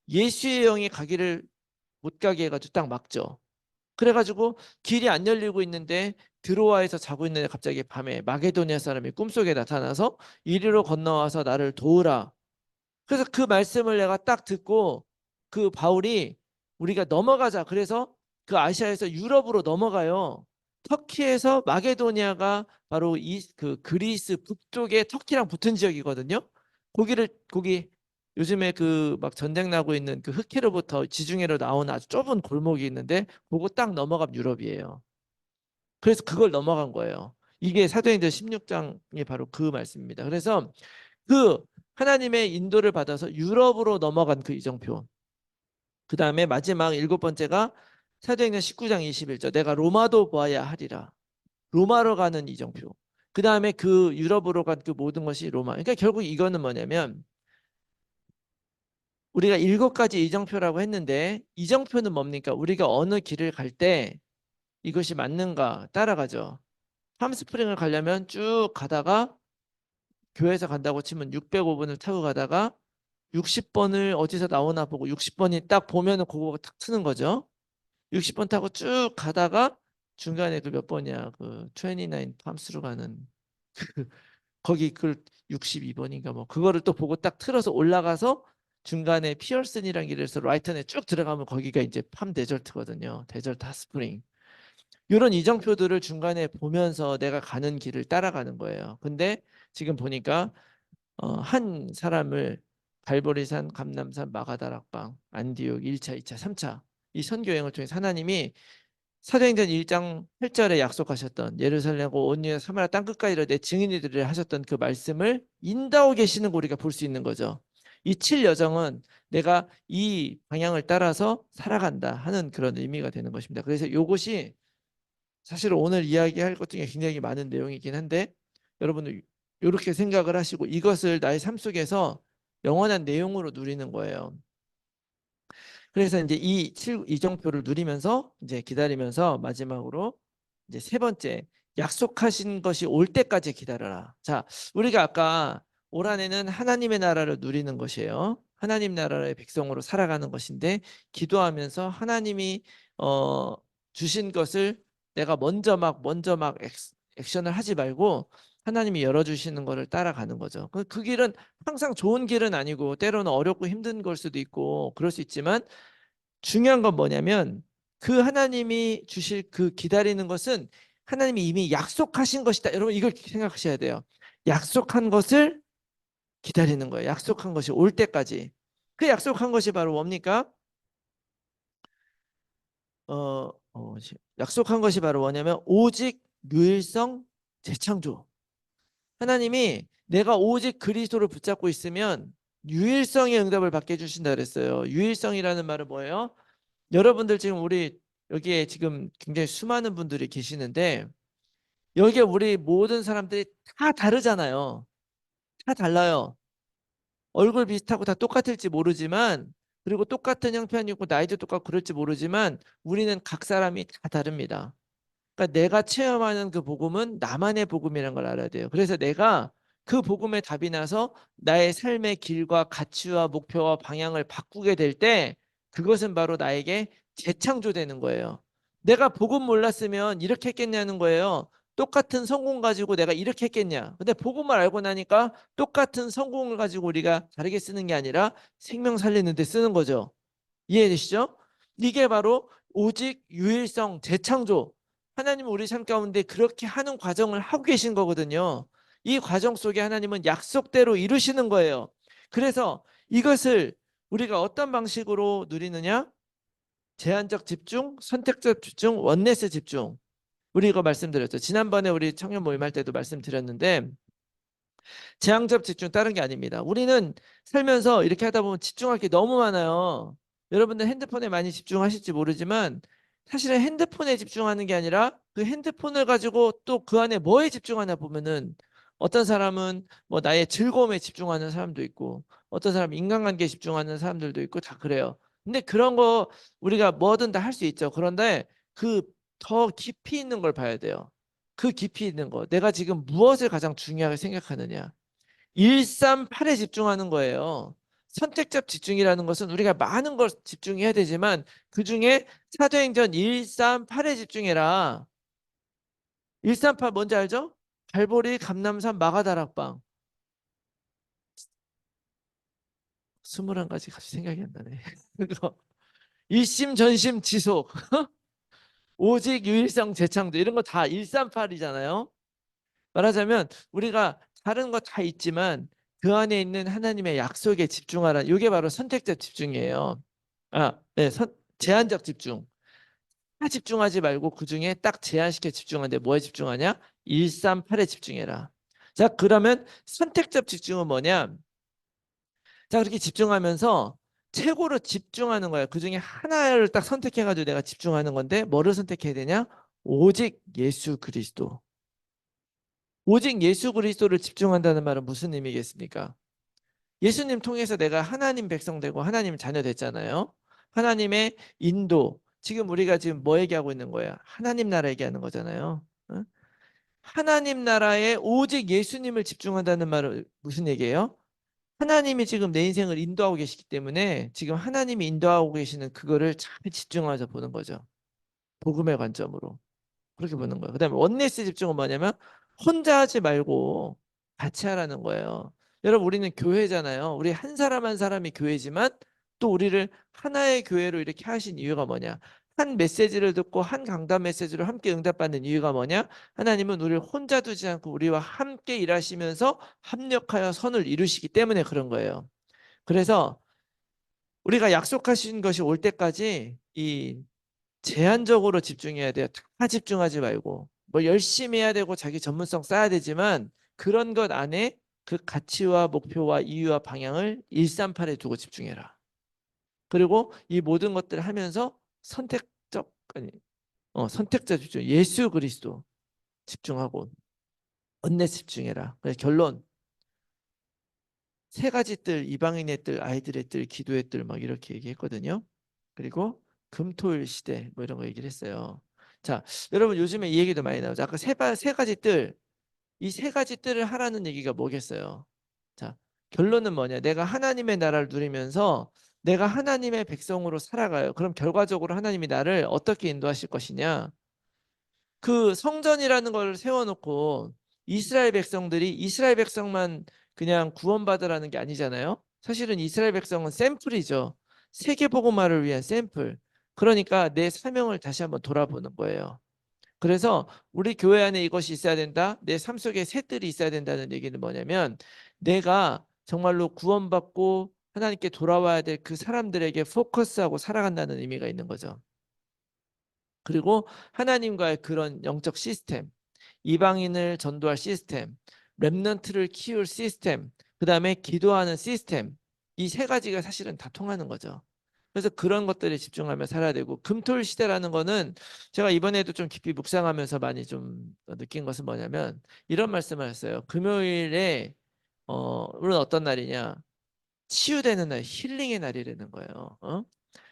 예수의 영이 가기를 못 가게 해가지고 딱 막죠. 그래가지고 길이 안 열리고 있는데 드로아에서 자고 있는데 갑자기 밤에 마게도니아 사람이 꿈속에 나타나서 이리로 건너와서 나를 도우라. 그래서 그 말씀을 내가 딱 듣고 그 바울이 우리가 넘어가자. 그래서 그 아시아에서 유럽으로 넘어가요. 터키에서 마게도니아가 바로 이 그 그리스 북쪽에 터키랑 붙은 지역이거든요. 거기 요즘에 그 막 전쟁 나고 있는 그 흑해로부터 지중해로 나오는 아주 좁은 골목이 있는데 그거 딱 넘어가면 유럽이에요. 그래서 그걸 넘어간 거예요. 이게 사도행전 16장이 바로 그 말씀입니다. 그래서 그 하나님의 인도를 받아서 유럽으로 넘어간 그 이정표. 그 다음에 마지막 일곱 번째가 사도행전 19장 21절. 내가 로마도 보아야 하리라. 로마로 가는 이정표. 그 다음에 그 유럽으로 간 그 모든 것이 로마. 그러니까 결국 이거는 뭐냐면 우리가 일곱 가지 이정표라고 했는데 이정표는 뭡니까? 우리가 어느 길을 갈 때 이것이 맞는가 따라가죠. 팜스프링을 가려면 쭉 가다가 교회에서 간다고 치면 605번을 타고 가다가 60번을 어디서 나오나 보고 60번이 딱 보면은 그거가 탁 트는 거죠. 60번 타고 쭉 가다가 중간에 그 몇 번이야. 그 29 팜스로 가는 거기 그 62번인가 뭐 그거를 또 보고 딱 틀어서 올라가서 중간에 피어슨이라는 길에서 라이턴에 쭉 들어가면 거기가 이제 팜 데절트거든요. 데절트 핫스프링. 이런 이정표들을 중간에 보면서 내가 가는 길을 따라가는 거예요. 근데 지금 보니까 한 사람을 갈보리산, 감남산, 마가다락방, 안디옥 1차, 2차, 3차 이 선교 여행을 통해서 하나님이 사도행전 1장 8절에 약속하셨던 예루살렘과 온 유다 사마리아 땅끝까지로 내 증인이 되리라 하셨던 그 말씀을 인도하고 계시는 거 우리가 볼 수 있는 거죠. 이 7여정은 내가 이 방향을 따라서 살아간다 하는 그런 의미가 되는 것입니다. 그래서 이것이 사실 오늘 이야기할 것 중에 굉장히 많은 내용이긴 한데 여러분들 이렇게 생각을 하시고 이것을 나의 삶 속에서 영원한 내용으로 누리는 거예요. 그래서 이제 이 이정표를 누리면서 이제 기다리면서 마지막으로 이제 세 번째 약속하신 것이 올 때까지 기다려라. 자, 우리가 아까 올 한해는 하나님의 나라를 누리는 것이에요. 하나님 나라의 백성으로 살아가는 것인데 기도하면서 하나님이 어, 주신 것을 내가 먼저 막 액션을 하지 말고 하나님이 열어주시는 것을 따라가는 거죠. 그 길은 항상 좋은 길은 아니고 때로는 어렵고 힘든 걸 수도 있고 그럴 수 있지만 중요한 건 뭐냐면 그 하나님이 주실 그 기다리는 것은 하나님이 이미 약속하신 것이다. 여러분 이걸 생각하셔야 돼요. 약속한 것을 기다리는 거예요. 약속한 것이 올 때까지. 그 약속한 것이 바로 뭡니까? 약속한 것이 바로 뭐냐면 오직 유일성 재창조. 하나님이 내가 오직 그리스도를 붙잡고 있으면 유일성의 응답을 받게 해주신다 그랬어요. 유일성이라는 말은 뭐예요? 여러분들 지금 우리 여기에 지금 굉장히 수많은 분들이 계시는데 여기에 우리 모든 사람들이 다 다르잖아요. 다 달라요. 얼굴 비슷하고 다 똑같을지 모르지만 그리고 똑같은 형편이고 나이도 똑같고 그럴지 모르지만 우리는 각 사람이 다 다릅니다. 그러니까 내가 체험하는 그 복음은 나만의 복음이라는 걸 알아야 돼요. 그래서 내가 그 복음에 답이 나서 나의 삶의 길과 가치와 목표와 방향을 바꾸게 될 때 그것은 바로 나에게 재창조되는 거예요. 내가 복음 몰랐으면 이렇게 했겠냐는 거예요. 똑같은 성공 가지고 내가 이렇게 했겠냐. 근데 복음을 알고 나니까 똑같은 성공을 가지고 우리가 다르게 쓰는 게 아니라 생명 살리는 데 쓰는 거죠. 이해되시죠? 이게 바로 오직 유일성 재창조. 하나님은 우리 삶 가운데 그렇게 하는 과정을 하고 계신 거거든요. 이 과정 속에 하나님은 약속대로 이루시는 거예요. 그래서 이것을 우리가 어떤 방식으로 누리느냐? 제한적 집중, 선택적 집중, 원네스 집중. 우리 이거 말씀드렸죠. 지난번에 우리 청년 모임할 때도 말씀드렸는데 제한적 집중 다른 게 아닙니다. 우리는 살면서 이렇게 하다 보면 집중할 게 너무 많아요. 여러분들 핸드폰에 많이 집중하실지 모르지만 사실은 핸드폰에 집중하는 게 아니라 그 핸드폰을 가지고 또 그 안에 뭐에 집중하나 보면은 어떤 사람은 뭐 나의 즐거움에 집중하는 사람도 있고 어떤 사람은 인간관계에 집중하는 사람들도 있고 다 그래요. 근데 그런 거 우리가 뭐든 다 할 수 있죠. 그런데 그 더 깊이 있는 걸 봐야 돼요. 그 깊이 있는 거. 내가 지금 무엇을 가장 중요하게 생각하느냐. 138에 집중하는 거예요. 선택적 집중이라는 것은 우리가 많은 걸 집중해야 되지만 그중에 사도행전 138에 집중해라. 138 뭔지 알죠? 갈보리, 감람산, 마가다락방. 21가지 같이 생각이 안 나네. 그거 일심전심 지속, 오직 유일성 재창조 이런 거 다 138이잖아요. 말하자면 우리가 다른 거 다 있지만 그 안에 있는 하나님의 약속에 집중하라. 이게 바로 선택적 집중이에요. 네, 제한적 집중. 다 집중하지 말고 그 중에 딱 제한시켜 집중하는데 뭐에 집중하냐? 138에 집중해라. 자, 그러면 선택적 집중은 뭐냐? 자, 그렇게 집중하면서 최고로 집중하는 거야. 그 중에 하나를 딱 선택해가지고 내가 집중하는 건데 뭐를 선택해야 되냐? 오직 예수 그리스도. 오직 예수 그리스도를 집중한다는 말은 무슨 의미겠습니까? 예수님 통해서 내가 하나님 백성 되고 하나님 자녀 됐잖아요. 하나님의 인도. 지금 우리가 지금 뭐 얘기하고 있는 거야? 하나님 나라 얘기하는 거잖아요. 어? 하나님 나라에 오직 예수님을 집중한다는 말은 무슨 얘기예요? 하나님이 지금 내 인생을 인도하고 계시기 때문에 지금 하나님이 인도하고 계시는 그거를 잘 집중해서 보는 거죠. 복음의 관점으로. 그렇게 보는 거예요. 그다음에 원네스 집중은 뭐냐면 혼자 하지 말고 같이 하라는 거예요. 여러분 우리는 교회잖아요. 우리 한 사람 한 사람이 교회지만 또 우리를 하나의 교회로 이렇게 하신 이유가 뭐냐? 한 메시지를 듣고 한 강단 메시지로 함께 응답받는 이유가 뭐냐? 하나님은 우리를 혼자 두지 않고 우리와 함께 일하시면서 합력하여 선을 이루시기 때문에 그런 거예요. 그래서 우리가 약속하신 것이 올 때까지 이 제한적으로 집중해야 돼요. 다 집중하지 말고 뭐 열심히 해야 되고 자기 전문성 쌓아야 되지만 그런 것 안에 그 가치와 목표와 이유와 방향을 138에 두고 집중해라. 그리고 이 모든 것들을 하면서 선택적 집중, 예수 그리스도 집중하고 언내 집중해라. 그래서 결론 세 가지 뜰, 이방인의 뜰, 아이들의 뜰, 기도의 뜰 막 이렇게 얘기했거든요. 그리고 금토일 시대 뭐 이런 거 얘기를 했어요. 자, 여러분 요즘에 이 얘기도 많이 나오죠. 아까 세 가지 뜰, 이 세 가지 뜰을 하라는 얘기가 뭐겠어요? 자, 결론은 뭐냐? 내가 하나님의 나라를 누리면서 내가 하나님의 백성으로 살아가요. 그럼 결과적으로 하나님이 나를 어떻게 인도하실 것이냐? 그 성전이라는 걸 세워놓고 이스라엘 백성들이 이스라엘 백성만 그냥 구원받으라는 게 아니잖아요. 사실은 이스라엘 백성은 샘플이죠. 세계복음화를 위한 샘플. 그러니까 내 사명을 다시 한번 돌아보는 거예요. 그래서 우리 교회 안에 이것이 있어야 된다. 내 삶 속에 새 뜰이 있어야 된다는 얘기는 뭐냐면 내가 정말로 구원받고 하나님께 돌아와야 될 그 사람들에게 포커스하고 살아간다는 의미가 있는 거죠. 그리고 하나님과의 그런 영적 시스템, 이방인을 전도할 시스템, 렘넌트를 키울 시스템, 그 다음에 기도하는 시스템, 이 세 가지가 사실은 다 통하는 거죠. 그래서 그런 것들에 집중하며 살아야 되고 금토일 시대라는 거는 제가 이번에도 좀 깊이 묵상하면서 많이 좀 느낀 것은 뭐냐면 이런 말씀을 했어요. 금요일에 물론 어떤 날이냐? 치유되는 날, 힐링의 날이라는 거예요.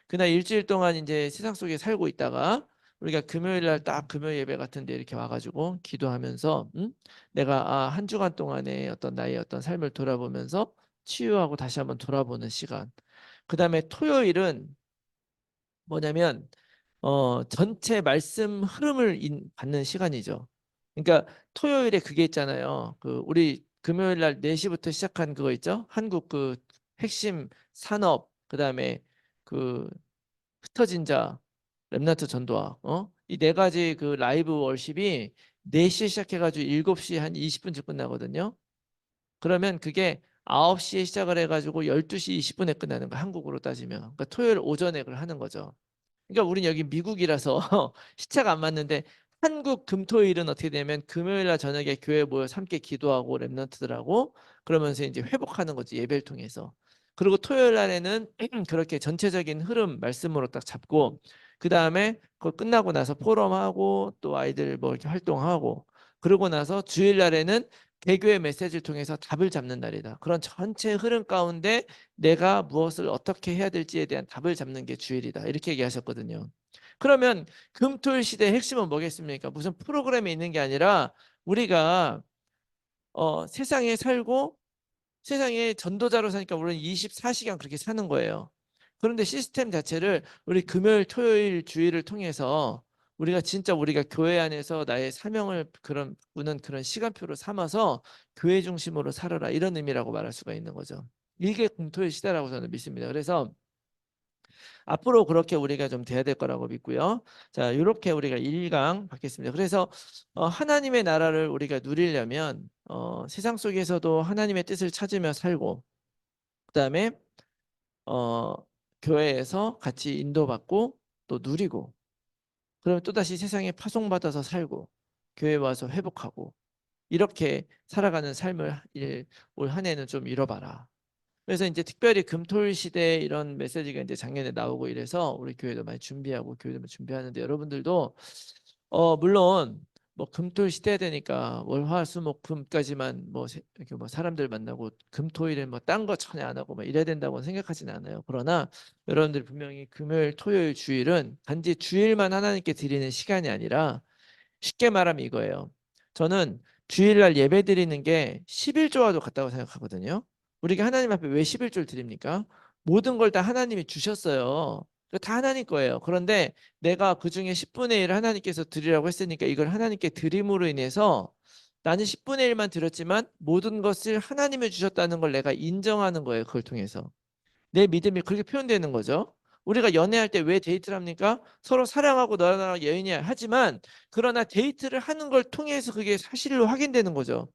그날 일주일 동안 이제 세상 속에 살고 있다가 우리가 금요일 날 딱 금요 예배 같은데 이렇게 와가지고 기도하면서 내가 한 주간 동안의 어떤 나의 어떤 삶을 돌아보면서 치유하고 다시 한번 돌아보는 시간. 그 다음에 토요일은 뭐냐면 전체 말씀 흐름을 받는 시간이죠. 그러니까 토요일에 그게 있잖아요. 그 우리 금요일 날 4시부터 시작한 그거 있죠? 한국 그 핵심 산업 그다음에 그 흩어진 자 렘넌트 전도와 이 네 가지 그 라이브 월십이 4시에 시작해가지고 7시 한 20분쯤 끝나거든요. 그러면 그게 9시에 시작을 해가지고 12시 20분에 끝나는 거야. 한국으로 따지면. 그러니까 토요일 오전에 그걸 하는 거죠. 그러니까 우린 여기 미국이라서 시차가 안 맞는데 한국 금토일은 어떻게 되면 금요일 날 저녁에 교회 모여서 함께 기도하고 랩런트들하고 그러면서 이제 회복하는 거지 예배를 통해서. 그리고 토요일 날에는 그렇게 전체적인 흐름 말씀으로 딱 잡고 그 다음에 그거 끝나고 나서 포럼하고 또 아이들 뭐 이렇게 활동하고 그러고 나서 주일 날에는 개교의 메시지를 통해서 답을 잡는 날이다. 그런 전체 흐름 가운데 내가 무엇을 어떻게 해야 될지에 대한 답을 잡는 게 주일이다. 이렇게 얘기하셨거든요. 그러면 금토일 시대의 핵심은 뭐겠습니까? 무슨 프로그램에 있는 게 아니라 우리가 세상에 살고 세상에 전도자로 사니까 우리는 24시간 그렇게 사는 거예요. 그런데 시스템 자체를 우리 금요일, 토요일, 주일을 통해서 우리가 진짜 우리가 교회 안에서 나의 사명을 그런 부는 그런 시간표로 삼아서 교회 중심으로 살아라 이런 의미라고 말할 수가 있는 거죠. 이게 금토일 시대라고 저는 믿습니다. 그래서 앞으로 그렇게 우리가 좀 돼야 될 거라고 믿고요. 자, 이렇게 우리가 1강 받겠습니다. 그래서 하나님의 나라를 우리가 누리려면 세상 속에서도 하나님의 뜻을 찾으며 살고 그다음에 어, 교회에서 같이 인도받고 또 누리고 그러면 또다시 세상에 파송받아서 살고 교회 와서 회복하고 이렇게 살아가는 삶을 올 한 해는 좀 이뤄봐라. 그래서 이제 특별히 금토일 시대 이런 메시지가 이제 작년에 나오고 이래서 우리 교회도 많이 준비하고 교회도 많이 준비하는데 여러분들도 물론 뭐 금토일 시대 되니까 월화수목금까지만 뭐 이렇게 뭐 사람들 만나고 금토일에 뭐 딴 거 전혀 안 하고 막 이래야 된다고 생각하지는 않아요. 그러나 여러분들 분명히 금요일, 토요일, 주일은 단지 주일만 하나님께 드리는 시간이 아니라 쉽게 말하면 이거예요. 저는 주일날 예배 드리는 게 11조와도 같다고 생각하거든요. 우리가 하나님 앞에 왜 11조를 드립니까? 모든 걸 다 하나님이 주셨어요. 다 하나님 거예요. 그런데 내가 그중에 10분의 1을 하나님께서 드리라고 했으니까 이걸 하나님께 드림으로 인해서 나는 10분의 1만 드렸지만 모든 것을 하나님이 주셨다는 걸 내가 인정하는 거예요. 그걸 통해서. 내 믿음이 그렇게 표현되는 거죠. 우리가 연애할 때 왜 데이트를 합니까? 서로 사랑하고 너랑 나랑 여인이야 하지만 그러나 데이트를 하는 걸 통해서 그게 사실로 확인되는 거죠.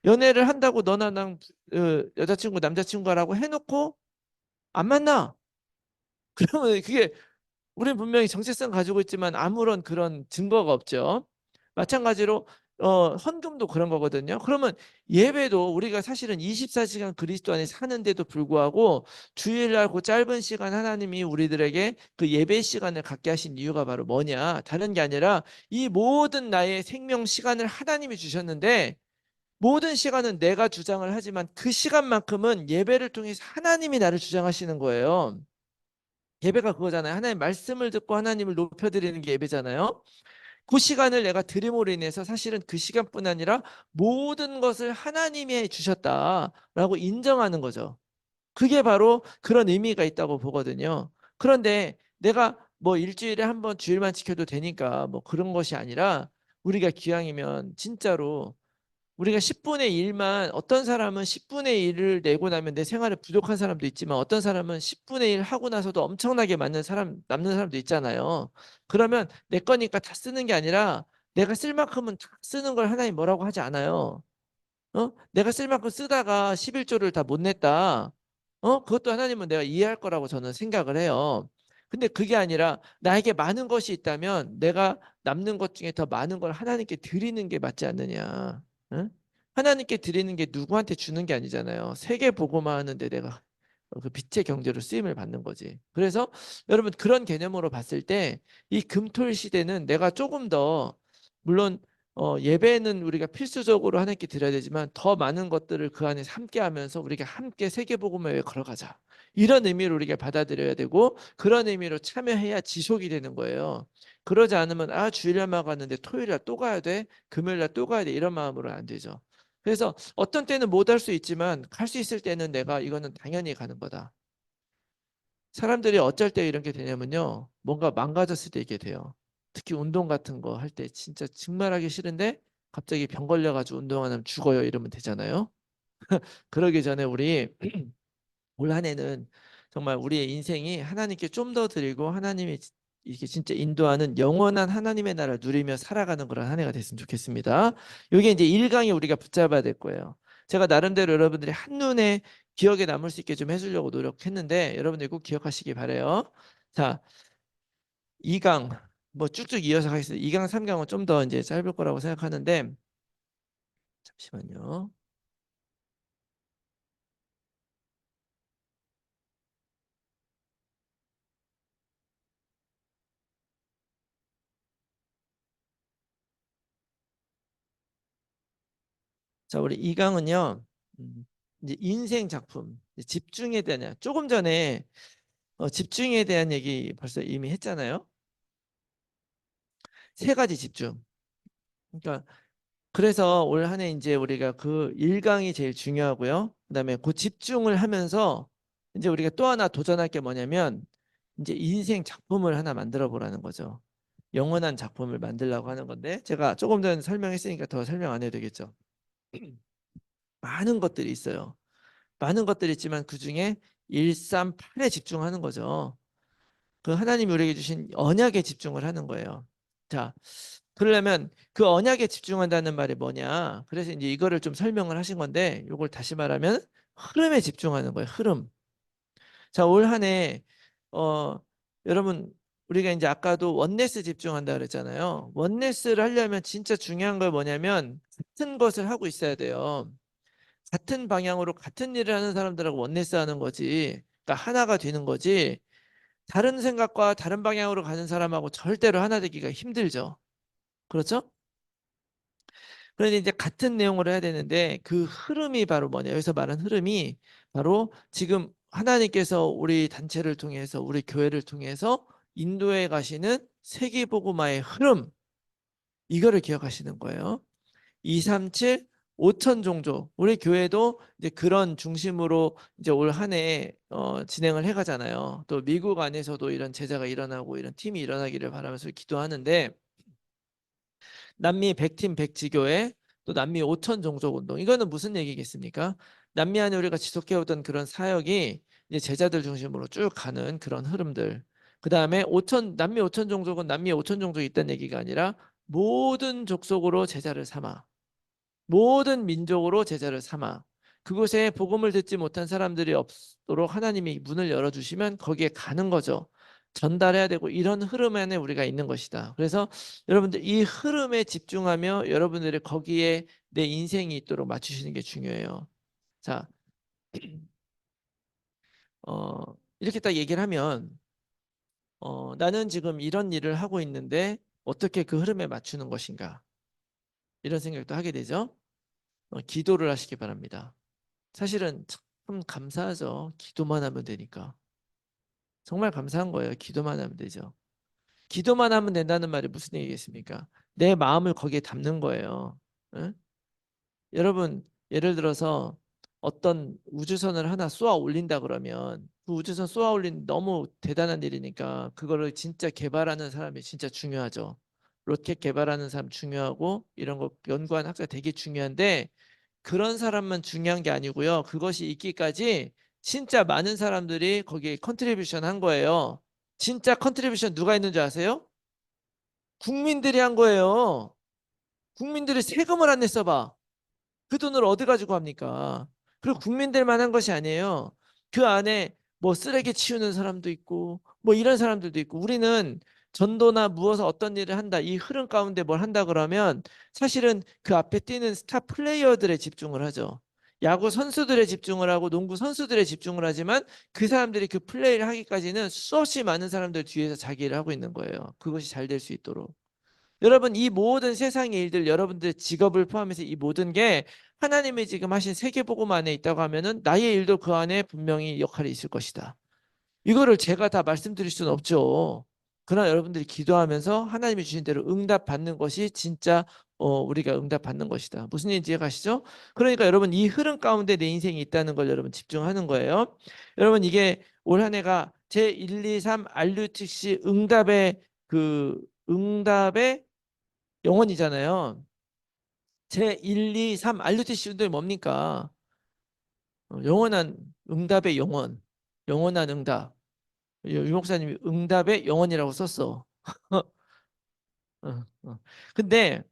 연애를 한다고 너나 난 여자친구 남자친구라고 해놓고 안 만나. 그러면 그게 우리는 분명히 정체성 가지고 있지만 아무런 그런 증거가 없죠. 마찬가지로 헌금도 그런 거거든요. 그러면 예배도 우리가 사실은 24시간 그리스도 안에 사는데도 불구하고 주일날 그 짧은 시간 하나님이 우리들에게 그 예배 시간을 갖게 하신 이유가 바로 뭐냐? 다른 게 아니라 이 모든 나의 생명 시간을 하나님이 주셨는데 모든 시간은 내가 주장을 하지만 그 시간만큼은 예배를 통해서 하나님이 나를 주장하시는 거예요. 예배가 그거잖아요. 하나님 말씀을 듣고 하나님을 높여드리는 게 예배잖아요. 그 시간을 내가 드림으로 인해서 사실은 그 시간뿐 아니라 모든 것을 하나님이 주셨다라고 인정하는 거죠. 그게 바로 그런 의미가 있다고 보거든요. 그런데 내가 뭐 일주일에 한 번 주일만 지켜도 되니까 뭐 그런 것이 아니라 우리가 기왕이면 진짜로 우리가 10분의 1만 어떤 사람은 10분의 1을 내고 나면 내 생활에 부족한 사람도 있지만 어떤 사람은 10분의 1 하고 나서도 엄청나게 맞는 사람 남는 사람도 있잖아요. 그러면 내 거니까 다 쓰는 게 아니라 내가 쓸 만큼은 다 쓰는 걸 하나님 뭐라고 하지 않아요. 내가 쓸 만큼 쓰다가 11조를 다 못 냈다. 그것도 하나님은 내가 이해할 거라고 저는 생각을 해요. 근데 그게 아니라 나에게 많은 것이 있다면 내가 남는 것 중에 더 많은 걸 하나님께 드리는 게 맞지 않느냐. 응? 하나님께 드리는 게 누구한테 주는 게 아니잖아요. 세계 보고만 하는데 내가 그 빛의 경제로 쓰임을 받는 거지. 그래서 여러분 그런 개념으로 봤을 때 이 금토일 시대는 내가 조금 더 물론 예배는 우리가 필수적으로 하나님께 드려야 되지만 더 많은 것들을 그 안에서 함께 하면서 우리가 함께 세계복음을 걸어가자. 이런 의미로 우리가 받아들여야 되고 그런 의미로 참여해야 지속이 되는 거예요. 그러지 않으면 주일날만 갔는데 토요일날 또 가야 돼? 금요일날 또 가야 돼? 이런 마음으로는 안 되죠. 그래서 어떤 때는 못 할 수 있지만 갈 수 있을 때는 내가 이거는 당연히 가는 거다. 사람들이 어쩔 때 이런 게 되냐면요. 뭔가 망가졌을 때 이게 돼요. 특히 운동 같은 거 할 때 진짜 정말 하기 싫은데 갑자기 병 걸려가지고 운동 안 하면 죽어요 이러면 되잖아요. 그러기 전에 우리 올 한 해는 정말 우리의 인생이 하나님께 좀 더 드리고 하나님이 이렇게 진짜 인도하는 영원한 하나님의 나라를 누리며 살아가는 그런 한 해가 됐으면 좋겠습니다. 이게 이제 1강이 우리가 붙잡아야 될 거예요. 제가 나름대로 여러분들이 한눈에 기억에 남을 수 있게 좀 해주려고 노력했는데 여러분들 꼭 기억하시기 바래요. 자, 2강 뭐 쭉쭉 이어서 가겠습니다. 2강, 3강은 좀 더 이제 짧을 거라고 생각하는데 잠시만요. 자, 우리 2강은요. 이제 인생 작품, 집중에 대한 조금 전에 집중에 대한 얘기 벌써 이미 했잖아요. 세 가지 집중. 그러니까 그래서 올 한 해 이제 우리가 그 일강이 제일 중요하고요. 그다음에 그 집중을 하면서 이제 우리가 또 하나 도전할 게 뭐냐면 이제 인생 작품을 하나 만들어 보라는 거죠. 영원한 작품을 만들려고 하는 건데 제가 조금 전에 설명했으니까 더 설명 안 해도 되겠죠. 많은 것들이 있어요. 많은 것들이 있지만 그중에 138에 집중하는 거죠. 그 하나님이 우리에게 주신 언약에 집중을 하는 거예요. 자, 그러려면 그 언약에 집중한다는 말이 뭐냐? 그래서 이제 이거를 좀 설명을 하신 건데 이걸 다시 말하면 흐름에 집중하는 거예요. 흐름. 자, 올 한 해 여러분 우리가 이제 아까도 원네스 집중한다 그랬잖아요. 원네스를 하려면 진짜 중요한 걸 뭐냐면 같은 것을 하고 있어야 돼요. 같은 방향으로 같은 일을 하는 사람들하고 원네스 하는 거지. 그러니까 하나가 되는 거지. 다른 생각과 다른 방향으로 가는 사람하고 절대로 하나 되기가 힘들죠. 그렇죠? 그런데 이제 같은 내용으로 해야 되는데 그 흐름이 바로 뭐냐? 여기서 말한 흐름이 바로 지금 하나님께서 우리 단체를 통해서 우리 교회를 통해서 인도해 가시는 세계복음화의 흐름 이거를 기억하시는 거예요. 237 5천 종족 우리 교회도 이제 그런 중심으로 이제 올 한 해 진행을 해가잖아요. 또 미국 안에서도 이런 제자가 일어나고 이런 팀이 일어나기를 바라면서 기도하는데 남미 100팀 100지교회 또 남미 5천 종족 운동 이거는 무슨 얘기겠습니까? 남미 안에 우리가 지속해오던 그런 사역이 이제 제자들 중심으로 쭉 가는 그런 흐름들. 그 다음에 5천 남미 5천 종족은 남미 5천 종족이 있다는 얘기가 아니라 모든 족속으로 제자를 삼아. 모든 민족으로 제자를 삼아 그곳에 복음을 듣지 못한 사람들이 없도록 하나님이 문을 열어주시면 거기에 가는 거죠. 전달해야 되고 이런 흐름 안에 우리가 있는 것이다. 그래서 여러분들 이 흐름에 집중하며 여러분들이 거기에 내 인생이 있도록 맞추시는 게 중요해요. 자, 어, 이렇게 딱 얘기를 하면 나는 지금 이런 일을 하고 있는데 어떻게 그 흐름에 맞추는 것인가 이런 생각도 하게 되죠. 기도를 하시기 바랍니다. 사실은 참 감사하죠. 기도만 하면 되니까. 정말 감사한 거예요. 기도만 하면 되죠. 기도만 하면 된다는 말이 무슨 얘기겠습니까? 내 마음을 거기에 담는 거예요. 응? 여러분, 예를 들어서 어떤 우주선을 하나 쏘아 올린다 그러면 그 우주선 쏘아 올린 너무 대단한 일이니까 그거를 진짜 개발하는 사람이 진짜 중요하죠. 로켓 개발하는 사람 중요하고 이런 거 연구하는 학자 되게 중요한데 그런 사람만 중요한 게 아니고요. 그것이 있기까지 진짜 많은 사람들이 거기에 컨트리뷰션 한 거예요. 진짜 컨트리뷰션 누가 있는 줄 아세요? 국민들이 한 거예요. 국민들이 세금을 안 냈어 봐. 그 돈을 어디 가지고 합니까? 그리고 국민들만 한 것이 아니에요. 그 안에 뭐 쓰레기 치우는 사람도 있고 뭐 이런 사람들도 있고 우리는 전도나 무엇을 어떤 일을 한다 이 흐름 가운데 뭘 한다 그러면 사실은 그 앞에 뛰는 스타 플레이어들에 집중을 하죠. 야구 선수들에 집중을 하고 농구 선수들에 집중을 하지만 그 사람들이 그 플레이를 하기까지는 수없이 많은 사람들 뒤에서 자기 일을 하고 있는 거예요. 그것이 잘 될 수 있도록. 여러분 이 모든 세상의 일들 여러분들의 직업을 포함해서 이 모든 게 하나님이 지금 하신 세계복음 안에 있다고 하면은 나의 일도 그 안에 분명히 역할이 있을 것이다. 이거를 제가 다 말씀드릴 수는 없죠. 그러나 여러분들이 기도하면서 하나님이 주신 대로 응답받는 것이 진짜 우리가 응답받는 것이다. 무슨 얘기인지 가시죠? 그러니까 여러분 이 흐름 가운데 내 인생이 있다는 걸 여러분 집중하는 거예요. 여러분 이게 올 한 해가 제 1, 2, 3 RUTC 응답의 영원이잖아요. 제 1, 2, 3 RUTC 운동이 뭡니까? 영원한 응답의 영원. 영원한 응답. 유 목사님이 응답의 영원이라고 썼어. 어, 어. 근데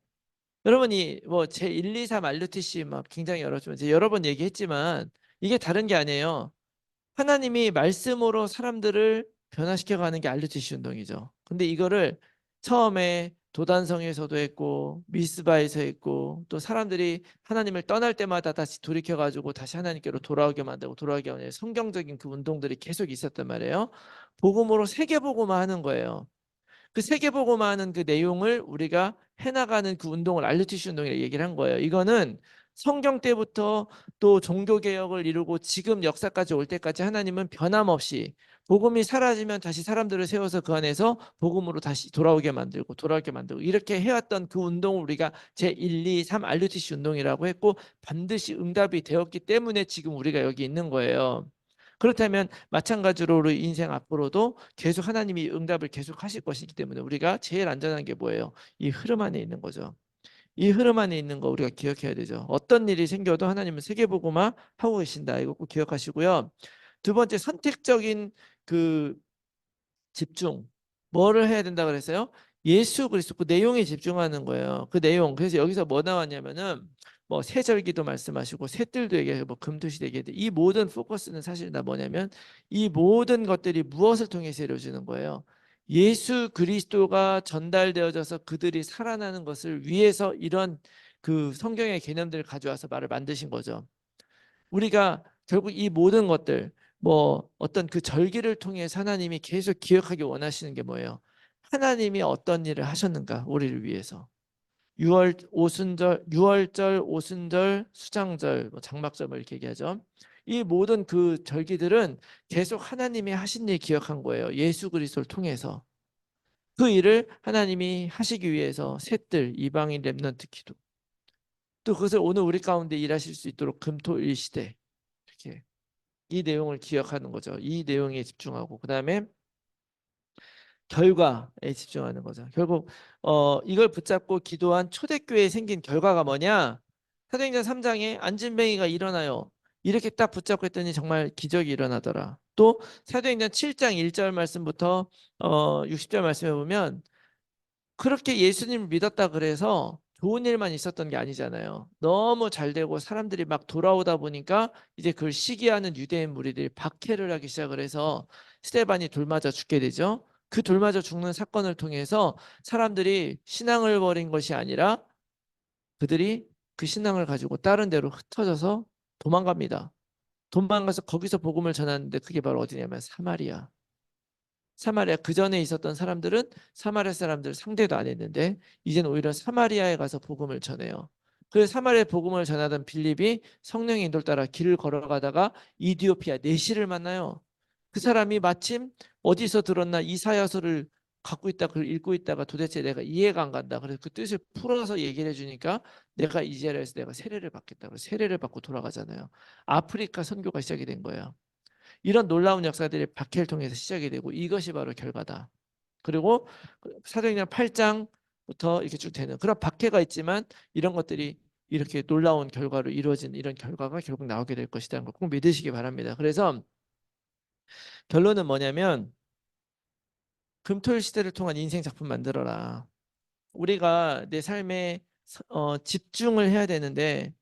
여러분이 뭐 제 1, 2, 3 RUTC 막 굉장히 어렵지만 제가 여러 번 얘기했지만 이게 다른 게 아니에요. 하나님이 말씀으로 사람들을 변화시켜 가는 게 알루티시 운동이죠. 근데 이거를 처음에 도단성에서도 했고 미스바에서 했고 또 사람들이 하나님을 떠날 때마다 다시 돌이켜 가지고 다시 하나님께로 돌아오게 만들고 돌아오게 하는 성경적인 그 운동들이 계속 있었단 말이에요. 복음으로 세계복음화 하는 거예요. 그 세계복음화 하는 그 내용을 우리가 해나가는 그 운동을 알루티시 운동이라고 얘기를 한 거예요. 이거는 성경 때부터 또 종교개혁을 이루고 지금 역사까지 올 때까지 하나님은 변함없이 복음이 사라지면 다시 사람들을 세워서 그 안에서 복음으로 다시 돌아오게 만들고 이렇게 해왔던 그 운동을 우리가 제1, 2, 3 RUTC 운동이라고 했고 반드시 응답이 되었기 때문에 지금 우리가 여기 있는 거예요. 그렇다면 마찬가지로 우리 인생 앞으로도 계속 하나님이 응답을 계속 하실 것이기 때문에 우리가 제일 안전한 게 뭐예요? 이 흐름 안에 있는 거죠. 이 흐름 안에 있는 거 우리가 기억해야 되죠. 어떤 일이 생겨도 하나님은 세계복음화 하고 계신다. 이거 꼭 기억하시고요. 두 번째, 선택적인 그 집중. 뭐를 해야 된다 그랬어요? 예수 그리스도 그 내용에 집중하는 거예요. 그 내용. 그래서 여기서 뭐 나왔냐면은 뭐 세절기도 말씀하시고 셋들도 얘기하고 뭐 금토시 얘기해도 이 모든 포커스는 사실 다 뭐냐면 이 모든 것들이 무엇을 통해서 이루어지는 거예요. 예수 그리스도가 전달되어져서 그들이 살아나는 것을 위해서 이런 그 성경의 개념들을 가져와서 말을 만드신 거죠. 우리가 결국 이 모든 것들 뭐 어떤 그 절기를 통해서 하나님이 계속 기억하기 원하시는 게 뭐예요? 하나님이 어떤 일을 하셨는가 우리를 위해서. 6월 오순절, 6월절, 오순절, 수장절, 뭐 장막절 뭐 이렇게 얘기하죠. 이 모든 그 절기들은 계속 하나님이 하신 일 기억한 거예요. 예수 그리스도를 통해서. 그 일을 하나님이 하시기 위해서 셋들, 이방인 렘넌트 기도. 또 그것을 오늘 우리 가운데 일하실 수 있도록 금토일 시대. 이렇게 이 내용을 기억하는 거죠. 이 내용에 집중하고 그다음에 결과에 집중하는 거죠. 결국 이걸 붙잡고 기도한 초대교회에 생긴 결과가 뭐냐? 사도행전 3장에 안진뱅이가 일어나요. 이렇게 딱 붙잡고 했더니 정말 기적이 일어나더라. 또 사도행전 7장 1절 말씀부터 60절 말씀해 보면 그렇게 예수님을 믿었다 그래서 좋은 일만 있었던 게 아니잖아요. 너무 잘 되고 사람들이 막 돌아오다 보니까 이제 그걸 시기하는 유대인 무리들이 박해를 하기 시작을 해서 스데반이 돌 맞아 죽게 되죠. 그 돌 맞아 죽는 사건을 통해서 사람들이 신앙을 버린 것이 아니라 그들이 그 신앙을 가지고 다른 데로 흩어져서 도망갑니다. 도망가서 거기서 복음을 전하는데 그게 바로 어디냐면 사마리아. 사마리아 그 전에 있었던 사람들은 사마리아 사람들 상대도 안 했는데 이제는 오히려 사마리아에 가서 복음을 전해요. 그래서 사마리아 복음을 전하던 빌립이 성령의 인도를 따라 길을 걸어가다가 이디오피아 내시를 만나요. 그 사람이 마침 어디서 들었나 이사야서를 갖고 있다 그걸 읽고 있다가 도대체 내가 이해가 안 간다. 그래서 그 뜻을 풀어서 얘기를 해주니까 내가 이 자리에서 내가 세례를 받겠다. 그래서 세례를 받고 돌아가잖아요. 아프리카 선교가 시작이 된 거예요. 이런 놀라운 역사들이 박해를 통해서 시작이 되고 이것이 바로 결과다. 그리고 사도행전 8장부터 이렇게 쭉 되는 그런 박해가 있지만 이런 것들이 이렇게 놀라운 결과로 이루어진 이런 결과가 결국 나오게 될 것이라는 걸 꼭 믿으시기 바랍니다. 그래서 결론은 뭐냐면 금토일 시대를 통한 인생 작품 만들어라. 우리가 내 삶에 집중을 해야 되는데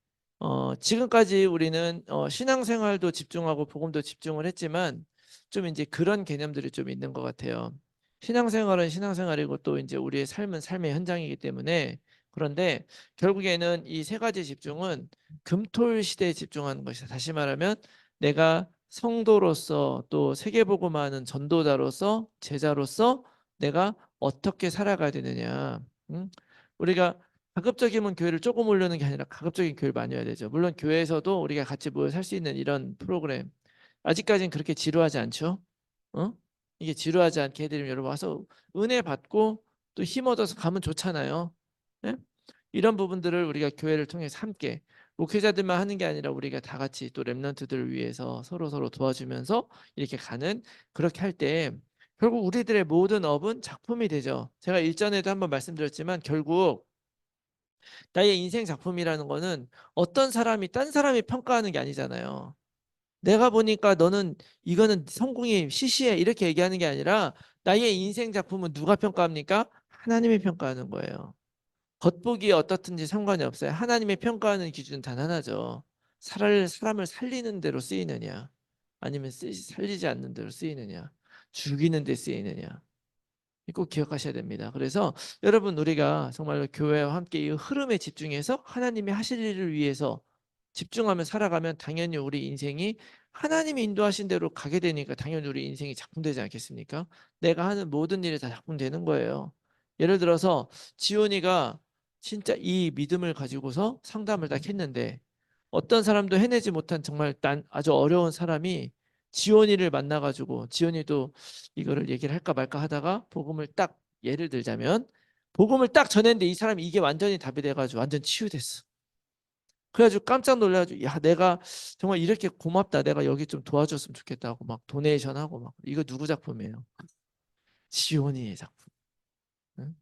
지금까지 우리는 신앙생활도 집중하고 복음도 집중을 했지만 좀 이제 그런 개념들이 좀 있는 것 같아요. 신앙생활은 신앙생활이고 또 이제 우리의 삶은 삶의 현장이기 때문에 그런데 결국에는 이 세 가지 집중은 금토일 시대에 집중하는 것이다. 다시 말하면 내가 성도로서 또 세계복음화하는 전도자로서 제자로서 내가 어떻게 살아가야 되느냐. 응? 우리가 가급적이면 교회를 조금 올려는 게 아니라 가급적인 교회를 많이 해야 되죠. 물론 교회에서도 우리가 같이 모여 살 수 있는 이런 프로그램 아직까지는 그렇게 지루하지 않죠. 어? 이게 지루하지 않게 해드리면 여러분 와서 은혜 받고 또 힘 얻어서 가면 좋잖아요. 네? 이런 부분들을 우리가 교회를 통해서 함께 목회자들만 하는 게 아니라 우리가 다 같이 또 렘넌트들을 위해서 서로 도와주면서 이렇게 가는 그렇게 할 때 결국 우리들의 모든 업은 작품이 되죠. 제가 일전에도 한번 말씀드렸지만 결국 나의 인생 작품이라는 거는 어떤 사람이 딴 사람이 평가하는 게 아니잖아요. 내가 보니까 너는 이거는 성공이 시시해 이렇게 얘기하는 게 아니라 나의 인생 작품은 누가 평가합니까? 하나님이 평가하는 거예요. 겉보기에 어떻든지 상관이 없어요. 하나님의 평가하는 기준은 단 하나죠. 사람을 살리는 대로 쓰이느냐 아니면 살리지 않는 대로 쓰이느냐 죽이는 데 쓰이느냐 꼭 기억하셔야 됩니다. 그래서 여러분 우리가 정말로 교회와 함께 이 흐름에 집중해서 하나님이 하실 일을 위해서 집중하며 살아가면 당연히 우리 인생이 하나님이 인도하신 대로 가게 되니까 당연히 우리 인생이 작품되지 않겠습니까? 내가 하는 모든 일이 다 작품되는 거예요. 예를 들어서 지온이가 진짜 이 믿음을 가지고서 상담을 딱 했는데 어떤 사람도 해내지 못한 정말 아주 어려운 사람이 지원이를 만나가지고 지원이도 이거를 얘기를 할까 말까 하다가 복음을 딱 예를 들자면 복음을 딱 전했는데 이 사람이 이게 완전히 답이 돼가지고 완전 치유됐어. 그래가지고 깜짝 놀라가지고 야 내가 정말 이렇게 고맙다. 내가 여기 좀 도와줬으면 좋겠다 하고 막 도네이션하고 막 이거 누구 작품이에요? 지원이의 작품. 응?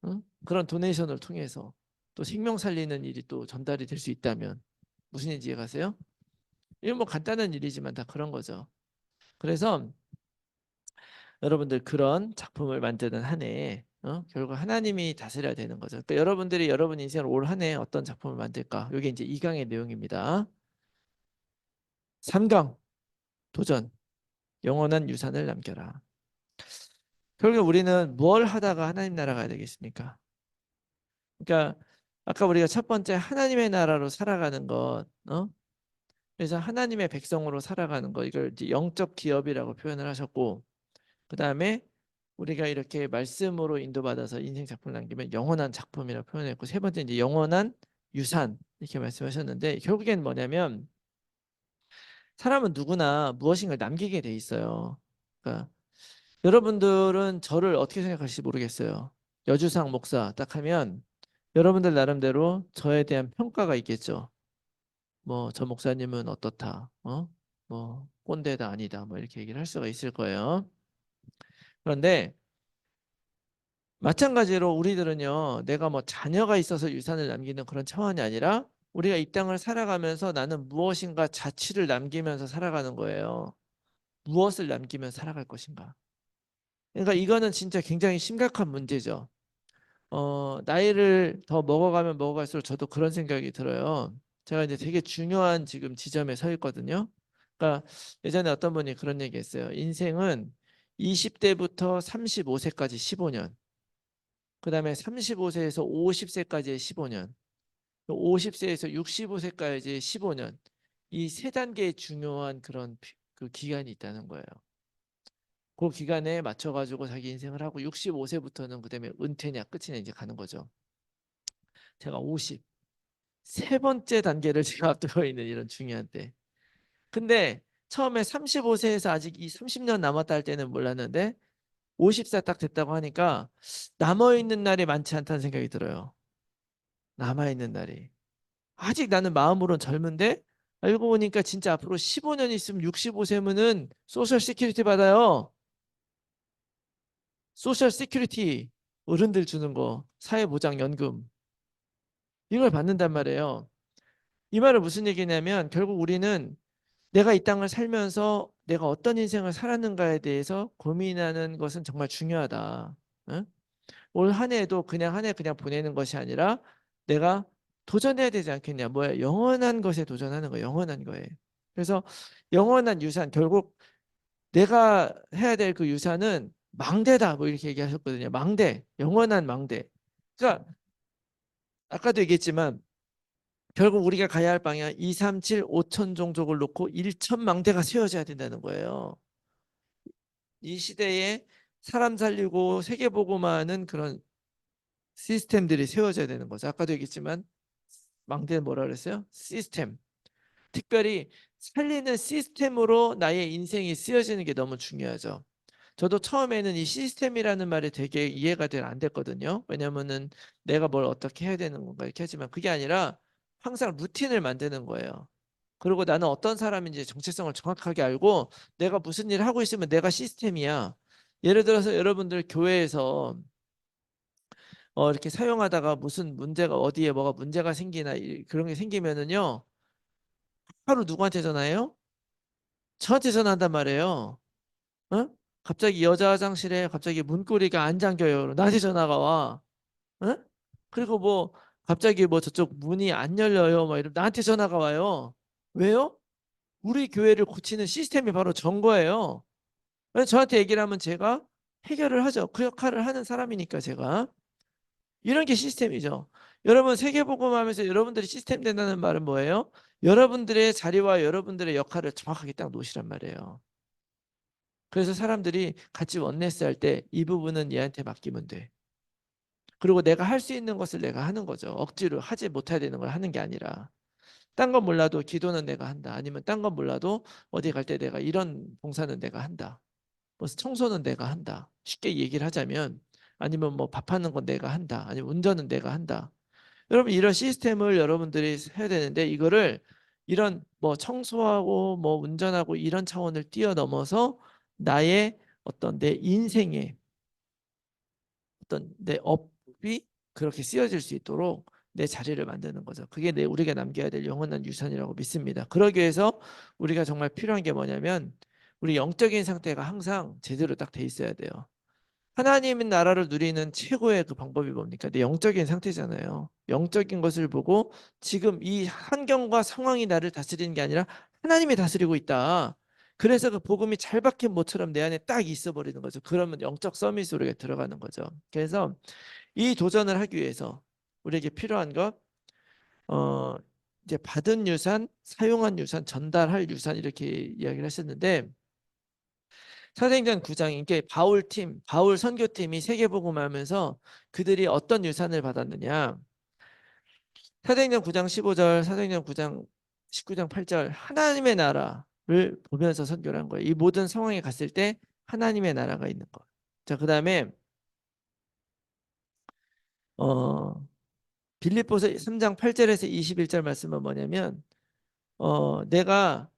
응? 그런 도네이션을 통해서 또 생명 살리는 일이 또 전달이 될 수 있다면 무슨 일인지 이해가세요? 이건 뭐 간단한 일이지만 다 그런 거죠. 그래서 여러분들 그런 작품을 만드는 한 해에 결국 하나님이 다스려야 되는 거죠. 그러니까 여러분들이 여러분 인생을 올 한 해 어떤 작품을 만들까? 이게 이제 2강의 내용입니다. 3강 도전 영원한 유산을 남겨라. 결국 우리는 뭘 하다가 하나님 나라 가야 되겠습니까? 그러니까 아까 우리가 첫 번째 하나님의 나라로 살아가는 것, 그래서 하나님의 백성으로 살아가는 것 이걸 이제 영적 기업이라고 표현을 하셨고, 그 다음에 우리가 이렇게 말씀으로 인도받아서 인생 작품을 남기면 영원한 작품이라고 표현했고, 세 번째 이제 영원한 유산 이렇게 말씀하셨는데 결국엔 뭐냐면 사람은 누구나 무엇인가를 남기게 돼 있어요. 그러니까 여러분들은 저를 어떻게 생각하실지 모르겠어요. 여주상 목사 딱 하면 여러분들 나름대로 저에 대한 평가가 있겠죠. 뭐 저 목사님은 어떻다, 뭐 꼰대다 아니다, 뭐 이렇게 얘기를 할 수가 있을 거예요. 그런데 마찬가지로 우리들은요, 내가 뭐 자녀가 있어서 유산을 남기는 그런 차원이 아니라 우리가 이 땅을 살아가면서 나는 무엇인가 자취를 남기면서 살아가는 거예요. 무엇을 남기면서 살아갈 것인가. 그러니까 이거는 진짜 굉장히 심각한 문제죠. 나이를 더 먹어가면 먹어갈수록 저도 그런 생각이 들어요. 제가 이제 되게 중요한 지금 지점에 서 있거든요. 그러니까 예전에 어떤 분이 그런 얘기 했어요. 인생은 20대부터 35세까지 15년, 그 다음에 35세에서 50세까지의 15년, 50세에서 65세까지의 15년, 이 세 단계의 중요한 그런 그 기간이 있다는 거예요. 그 기간에 맞춰가지고 자기 인생을 하고 65세부터는 그다음에 은퇴냐 끝이냐 이제 가는 거죠. 제가 50, 세 번째 단계를 제가 앞두고 있는 이런 중요한 때. 근데 처음에 35세에서 아직 이 30년 남았다 할 때는 몰랐는데 50세 딱 됐다고 하니까 남아있는 날이 많지 않다는 생각이 들어요. 남아있는 날이. 아직 나는 마음으로는 젊은데 알고 보니까 진짜 앞으로 15년 있으면 65세면은 소셜 시큐리티 받아요. 소셜 시큐리티 어른들 주는 거 사회보장연금 이걸 받는단 말이에요. 이 말은 무슨 얘기냐면 결국 우리는 내가 이 땅을 살면서 내가 어떤 인생을 살았는가에 대해서 고민하는 것은 정말 중요하다. 응? 올 한 해도 그냥 한 해 그냥 보내는 것이 아니라 내가 도전해야 되지 않겠냐. 뭐야? 영원한 것에 도전하는 거, 영원한 거에. 그래서 영원한 유산, 결국 내가 해야 될 그 유산은 망대다. 뭐 이렇게 얘기하셨거든요. 망대, 영원한 망대. 그러니까 아까도 얘기했지만 결국 우리가 가야 할 방향 2, 3, 7, 5천 종족을 놓고 1천 망대가 세워져야 된다는 거예요. 이 시대에 사람 살리고 세계 보고만은 그런 시스템들이 세워져야 되는 거죠. 아까도 얘기했지만 망대는 뭐라 그랬어요? 시스템. 특별히 살리는 시스템으로 나의 인생이 쓰여지는 게 너무 중요하죠. 저도 처음에는 이 시스템이라는 말이 되게 이해가 잘 안 됐거든요. 왜냐면은 내가 뭘 어떻게 해야 되는 건가 이렇게 하지만 그게 아니라 항상 루틴을 만드는 거예요. 그리고 나는 어떤 사람인지 정체성을 정확하게 알고 내가 무슨 일을 하고 있으면 내가 시스템이야. 예를 들어서 여러분들 교회에서 이렇게 사용하다가 무슨 문제가 어디에 뭐가 문제가 생기나 그런 게 생기면은요. 하루 누구한테 전화해요? 저한테 전화한단 말이에요. 어? 갑자기 여자 화장실에 갑자기 문고리가 안 잠겨요. 나한테 전화가 와. 어? 그리고 뭐 갑자기 뭐 저쪽 문이 안 열려요. 막 이러면 나한테 전화가 와요. 왜요? 우리 교회를 고치는 시스템이 바로 전 거예요. 그래서 저한테 얘기를 하면 제가 해결을 하죠. 그 역할을 하는 사람이니까 제가. 이런 게 시스템이죠. 여러분 세계복음하면서 여러분들이 시스템 된다는 말은 뭐예요? 여러분들의 자리와 여러분들의 역할을 정확하게 딱 놓으시란 말이에요. 그래서 사람들이 같이 원네스 할 때 이 부분은 얘한테 맡기면 돼. 그리고 내가 할 수 있는 것을 내가 하는 거죠. 억지로 하지 못해야 되는 걸 하는 게 아니라. 딴 건 몰라도 기도는 내가 한다. 아니면 딴 건 몰라도 어디 갈 때 내가 이런 봉사는 내가 한다. 뭐 청소는 내가 한다. 쉽게 얘기를 하자면 아니면 뭐 밥하는 건 내가 한다. 아니면 운전은 내가 한다. 여러분 이런 시스템을 여러분들이 해야 되는데 이거를 이런 뭐 청소하고 뭐 운전하고 이런 차원을 뛰어넘어서 나의 어떤 내 인생에 어떤 내 업이 그렇게 쓰여질 수 있도록 내 자리를 만드는 거죠. 그게 우리가 남겨야 될 영원한 유산이라고 믿습니다. 그러기 위해서 우리가 정말 필요한 게 뭐냐면 우리 영적인 상태가 항상 제대로 딱 돼 있어야 돼요. 하나님의 나라를 누리는 최고의 그 방법이 뭡니까? 내 영적인 상태잖아요. 영적인 것을 보고 지금 이 환경과 상황이 나를 다스리는 게 아니라 하나님이 다스리고 있다. 그래서 그 복음이 잘 박힌 모처럼 내 안에 딱 있어 버리는 거죠. 그러면 영적 서밋으로 우리가 들어가는 거죠. 그래서 이 도전을 하기 위해서 우리에게 필요한 것, 어, 이제 받은 유산, 사용한 유산, 전달할 유산 이렇게 이야기를 하셨는데 사도행전 9장 이게 바울 팀, 바울 선교팀이 세계복음하면서 그들이 어떤 유산을 받았느냐? 사도행전 9장 15절, 사도행전 9장 19장 8절 하나님의 나라를 보면서 선교를 한 거예요. 이 모든 상황에 갔을 때 하나님의 나라가 있는 거. 자, 그다음에 어 빌립보서 3장 8절에서 21절 말씀은 뭐냐면 내가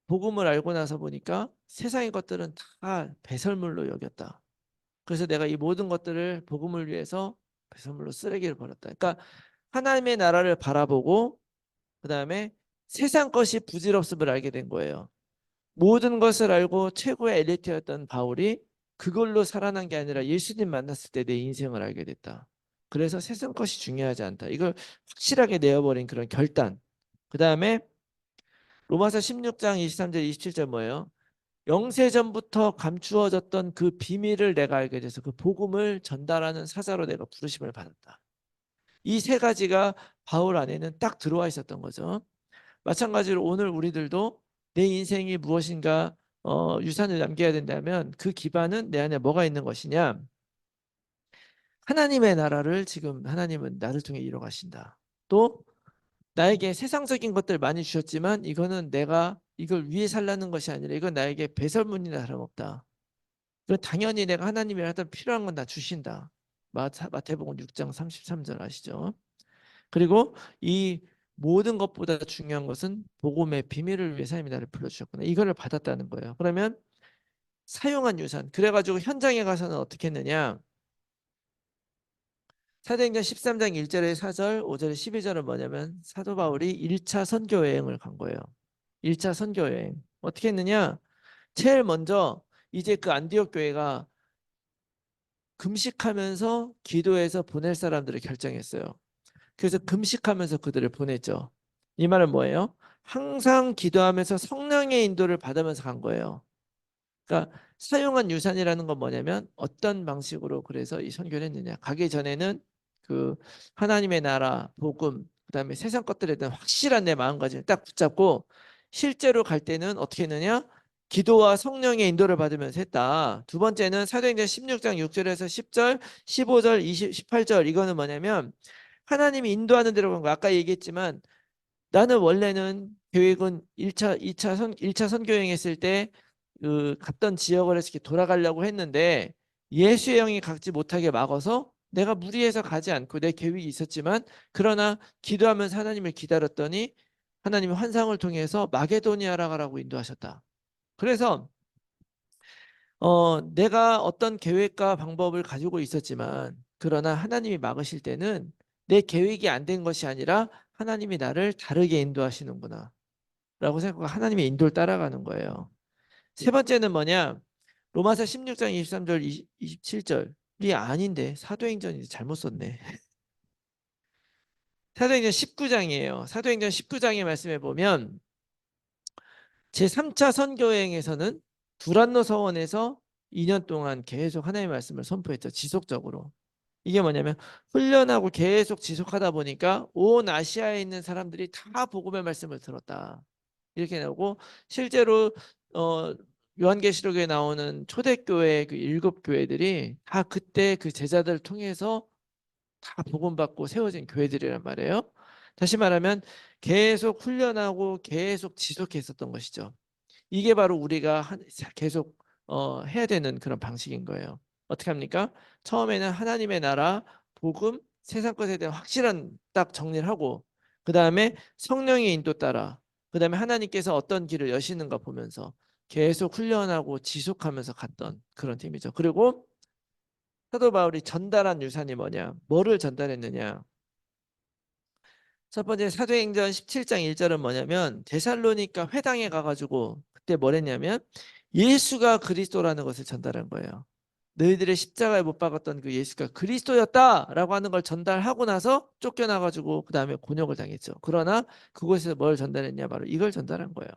복음을 알고 나서 보니까 세상의 것들은 다 배설물로 여겼다. 그래서 내가 이 모든 것들을 복음을 위해서 배설물로 쓰레기를 버렸다. 그러니까 하나님의 나라를 바라보고 그다음에 세상 것이 부질없음을 알게 된 거예요. 모든 것을 알고 최고의 엘리트였던 바울이 그걸로 살아난 게 아니라 예수님 만났을 때 내 인생을 알게 됐다. 그래서 세상 것이 중요하지 않다. 이걸 확실하게 내어버린 그런 결단. 그다음에 로마서 16장 23절 27절 뭐예요? 영세전부터 감추어졌던 그 비밀을 내가 알게 돼서 그 복음을 전달하는 사자로 내가 부르심을 받았다. 이 세 가지가 바울 안에는 딱 들어와 있었던 거죠. 마찬가지로 오늘 우리들도 내 인생이 무엇인가 유산을 남겨야 된다면 그 기반은 내 안에 뭐가 있는 것이냐? 하나님의 나라를 지금 하나님은 나를 통해 이뤄 가신다. 또 나에게 세상적인 것들 많이 주셨지만 이거는 내가 이걸 위해 살라는 것이 아니라 이건 나에게 배설물이나 다름없다. 당연히 내가 하나님이 하여튼 필요한 건 다 주신다. 마태복음 6장 33절 아시죠? 그리고 이 모든 것보다 중요한 것은 복음의 비밀을 위해 하나님이 나를 불러주셨구나. 이거를 받았다는 거예요. 그러면 사용한 유산. 그래가지고 현장에 가서는 어떻게 했느냐. 사도행전 13장 1절에 4절, 5절에 12절은 뭐냐면 사도 바울이 1차 선교 여행을 간 거예요. 1차 선교 여행. 어떻게 했느냐. 제일 먼저 이제 그 안디옥 교회가 금식하면서 기도해서 보낼 사람들을 결정했어요. 그래서 금식하면서 그들을 보냈죠. 이 말은 뭐예요? 항상 기도하면서 성령의 인도를 받으면서 간 거예요. 그러니까 사용한 유산이라는 건 뭐냐면 어떤 방식으로 그래서 이 선교를 했느냐. 가기 전에는 그 하나님의 나라, 복음, 그다음에 세상 것들에 대한 확실한 내 마음가짐을 딱 붙잡고 실제로 갈 때는 어떻게 했느냐? 기도와 성령의 인도를 받으면서 했다. 두 번째는 사도행전 16장 6절에서 10절, 15절, 20, 18절 이거는 뭐냐면 하나님이 인도하는 대로 간 거. 아까 얘기했지만 나는 원래는 계획은 1차 선교행 했을 때 그 갔던 지역을 해서 이렇게 돌아가려고 했는데 예수의 영이 갖지 못하게 막아서 내가 무리해서 가지 않고 내 계획이 있었지만 그러나 기도하면서 하나님을 기다렸더니 하나님이 환상을 통해서 마게도니아라 가라고 인도하셨다. 그래서 내가 어떤 계획과 방법을 가지고 있었지만 그러나 하나님이 막으실 때는 내 계획이 안 된 것이 아니라 하나님이 나를 다르게 인도하시는구나 라고 생각하고 하나님의 인도를 따라가는 거예요. 세 번째는 뭐냐? 로마서 16장 23절 27절이 아닌데 사도행전이 잘못 썼네. 사도행전 19장이에요. 사도행전 19장의 말씀에 보면 제3차 선교여행에서는 두란노 서원에서 2년 동안 계속 하나님의 말씀을 선포했죠. 지속적으로. 이게 뭐냐면 훈련하고 계속 지속하다 보니까 온 아시아에 있는 사람들이 다 복음의 말씀을 들었다. 이렇게 나오고 실제로 어, 요한계시록에 나오는 초대교회 그 7교회들이 다 그때 그 제자들을 통해서 다 복음받고 세워진 교회들이란 말이에요. 다시 말하면 계속 훈련하고 계속 지속했었던 것이죠. 이게 바로 우리가 계속 해야 되는 그런 방식인 거예요. 어떻게 합니까? 처음에는 하나님의 나라, 복음, 세상 것에 대한 확실한 딱 정리를 하고, 그 다음에 성령의 인도 따라, 그 다음에 하나님께서 어떤 길을 여시는가 보면서 계속 훈련하고 지속하면서 갔던 그런 팀이죠. 그리고 사도 바울이 전달한 유산이 뭐냐? 뭐를 전달했느냐? 첫 번째 사도행전 17장 1절은 뭐냐면 데살로니가 회당에 가가지고 그때 뭘 했냐면 예수가 그리스도라는 것을 전달한 거예요. 너희들의 십자가에 못 박았던 그 예수가 그리스도였다라고 하는 걸 전달하고 나서 쫓겨나가지고 그 다음에 곤욕을 당했죠. 그러나 그곳에서 뭘 전달했냐? 바로 이걸 전달한 거예요.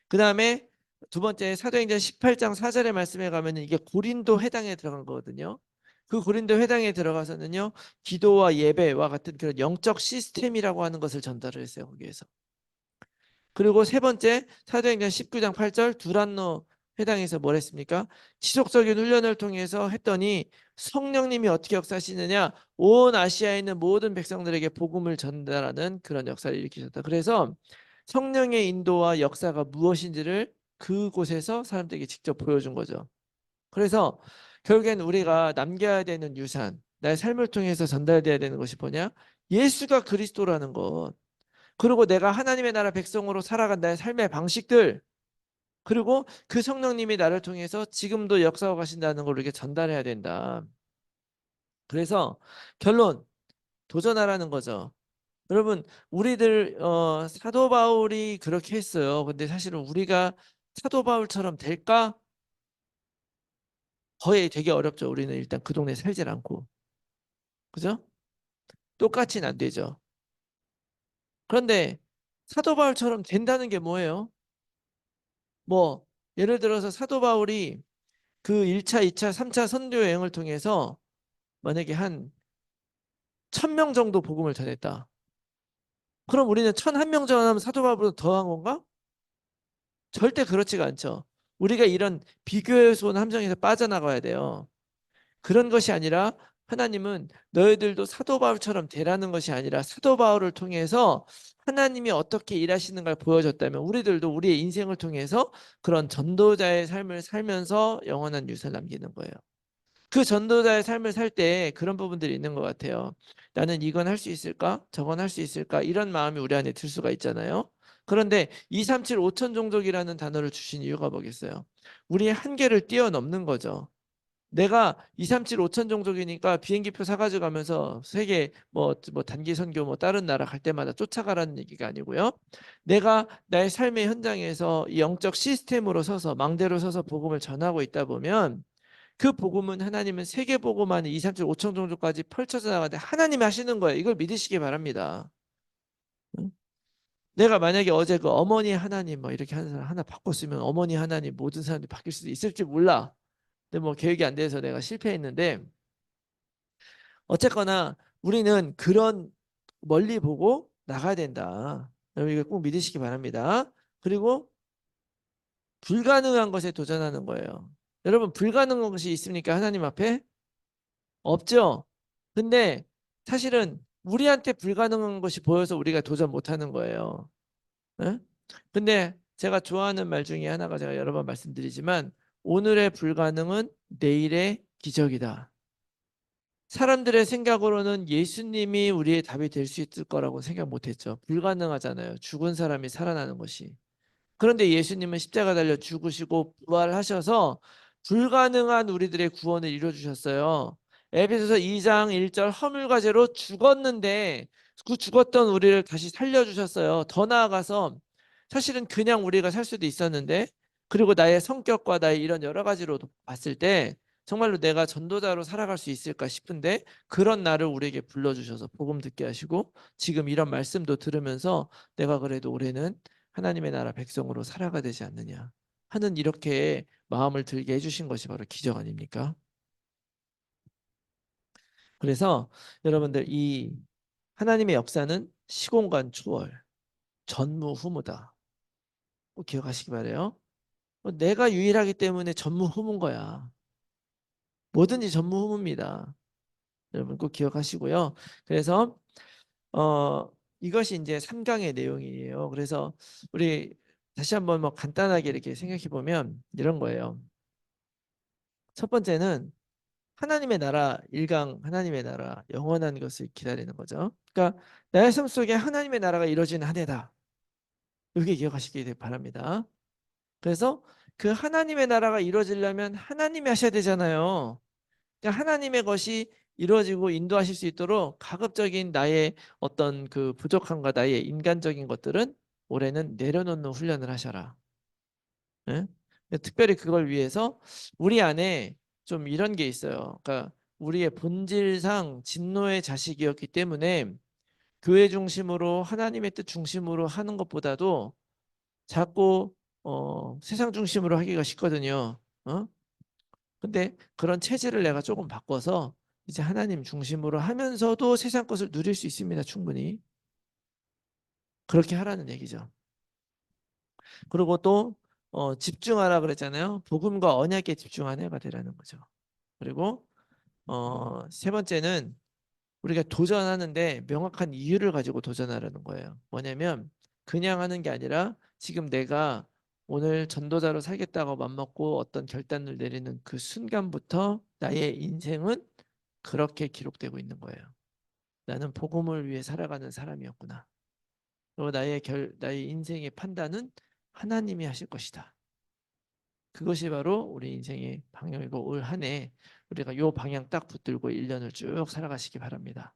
그 다음에 두 번째 사도행전 18장 4절의 말씀에 가면 이게 고린도 회당에 들어간 거거든요. 그 고린도 회당에 들어가서는요, 기도와 예배와 같은 그런 영적 시스템이라고 하는 것을 전달을 했어요, 거기에서. 그리고 세 번째 사도행전 19장 8절 두란노 회당에서 뭘 했습니까? 지속적인 훈련을 통해서 했더니 성령님이 어떻게 역사하시느냐, 온 아시아에 있는 모든 백성들에게 복음을 전달하는 그런 역사를 일으키셨다. 그래서 성령의 인도와 역사가 무엇인지를 그곳에서 사람들에게 직접 보여준 거죠. 그래서 결국엔 우리가 남겨야 되는 유산, 나의 삶을 통해서 전달돼야 되는 것이 뭐냐? 예수가 그리스도라는 것. 그리고 내가 하나님의 나라 백성으로 살아간 나의 삶의 방식들, 그리고 그 성령님이 나를 통해서 지금도 역사하고 가신다는 걸 이렇게 전달해야 된다. 그래서 결론, 도전하라는 거죠. 여러분, 우리들 사도 바울이 그렇게 했어요. 근데 사실은 우리가 사도 바울처럼 될까? 거의 되게 어렵죠. 우리는 일단 그 동네에 살질 않고. 그죠? 똑같이는 안 되죠. 그런데 사도 바울처럼 된다는 게 뭐예요? 뭐 예를 들어서 사도 바울이 그 1차, 2차, 3차 선교 여행을 통해서 만약에 한 1000명 정도 복음을 전했다. 그럼 우리는 1001명 전하면 사도 바울보다 더한 건가? 절대 그렇지가 않죠. 우리가 이런 비교의 손 함정에서 빠져나가야 돼요. 그런 것이 아니라 하나님은 너희들도 사도 바울처럼 되라는 것이 아니라 사도 바울을 통해서 하나님이 어떻게 일하시는가를 보여줬다면 우리들도 우리의 인생을 통해서 그런 전도자의 삶을 살면서 영원한 유산을 남기는 거예요. 그 전도자의 삶을 살 때 그런 부분들이 있는 것 같아요. 나는 이건 할 수 있을까? 저건 할 수 있을까? 이런 마음이 우리 안에 들 수가 있잖아요. 그런데 237 5천 종족이라는 단어를 주신 이유가 뭐겠어요? 우리의 한계를 뛰어넘는 거죠. 내가 237 5천 종족이니까 비행기표 사가지고 가면서 세계 뭐 단기 선교 뭐 다른 나라 갈 때마다 쫓아가라는 얘기가 아니고요. 내가 나의 삶의 현장에서 이 영적 시스템으로 서서 망대로 서서 복음을 전하고 있다 보면 그 복음은 하나님은 세계 복음만 2, 3, 7, 5천 종족까지 펼쳐져 나가는데 하나님이 하시는 거예요. 이걸 믿으시기 바랍니다. 응? 내가 만약에 어제 그 어머니 하나님 뭐 이렇게 하는 사람 하나 바꿨으면 어머니 하나님 모든 사람들이 바뀔 수도 있을지 몰라. 근데 뭐 계획이 안 돼서 내가 실패했는데 어쨌거나 우리는 그런 멀리 보고 나가야 된다. 여러분 이거 꼭 믿으시기 바랍니다. 그리고 불가능한 것에 도전하는 거예요. 여러분 불가능한 것이 있습니까? 하나님 앞에? 없죠. 근데 사실은 우리한테 불가능한 것이 보여서 우리가 도전 못하는 거예요. 예? 근데 제가 좋아하는 말 중에 하나가 제가 여러 번 말씀드리지만 오늘의 불가능은 내일의 기적이다. 사람들의 생각으로는 예수님이 우리의 답이 될 수 있을 거라고 생각 못했죠. 불가능하잖아요. 죽은 사람이 살아나는 것이. 그런데 예수님은 십자가 달려 죽으시고 부활하셔서 불가능한 우리들의 구원을 이루어 주셨어요. 에베소서 2장 1절 허물과 죄로 죽었는데 그 죽었던 우리를 다시 살려 주셨어요. 더 나아가서 사실은 그냥 우리가 살 수도 있었는데 그리고 나의 성격과 나의 이런 여러 가지로 봤을 때 정말로 내가 전도자로 살아갈 수 있을까 싶은데 그런 나를 우리에게 불러주셔서 복음 듣게 하시고 지금 이런 말씀도 들으면서 내가 그래도 올해는 하나님의 나라 백성으로 살아가 되지 않느냐 하는 이렇게 마음을 들게 해주신 것이 바로 기적 아닙니까? 그래서 여러분들 이 하나님의 역사는 시공간 초월, 전무후무다. 꼭 기억하시기 바래요. 내가 유일하기 때문에 전무후무인 거야. 뭐든지 전무후무입니다. 여러분 꼭 기억하시고요. 그래서 어 이것이 이제 3강의 내용이에요. 그래서 우리 다시 한번 뭐 간단하게 이렇게 생각해 보면 이런 거예요. 첫 번째는 하나님의 나라, 1강 하나님의 나라, 영원한 것을 기다리는 거죠. 그러니까 나의 삶 속에 하나님의 나라가 이루어지는 한 해다. 이렇게 기억하시기 바랍니다. 그래서 그 하나님의 나라가 이루어지려면 하나님이 하셔야 되잖아요. 그러니까 하나님의 것이 이루어지고 인도하실 수 있도록 가급적인 나의 어떤 그 부족함과 나의 인간적인 것들은 올해는 내려놓는 훈련을 하셔라. 예? 특별히 그걸 위해서 우리 안에 좀 이런 게 있어요. 그러니까 우리의 본질상 진노의 자식이었기 때문에 교회 중심으로 하나님의 뜻 중심으로 하는 것보다도 자꾸 세상 중심으로 하기가 쉽거든요. 어? 근데 그런 체질을 내가 조금 바꿔서 이제 하나님 중심으로 하면서도 세상 것을 누릴 수 있습니다. 충분히. 그렇게 하라는 얘기죠. 그리고 또 집중하라 그랬잖아요. 복음과 언약에 집중하는 해가 되라는 거죠. 그리고 세 번째는 우리가 도전하는데 명확한 이유를 가지고 도전하라는 거예요. 뭐냐면 그냥 하는 게 아니라 지금 내가 오늘 전도자로 살겠다고 맘먹고 어떤 결단을 내리는 그 순간부터 나의 인생은 그렇게 기록되고 있는 거예요. 나는 복음을 위해 살아가는 사람이었구나. 그리고 나의 인생의 판단은 하나님이 하실 것이다. 그것이 바로 우리 인생의 방향이고 올 한 해 우리가 요 방향 딱 붙들고 1년을 쭉 살아가시기 바랍니다.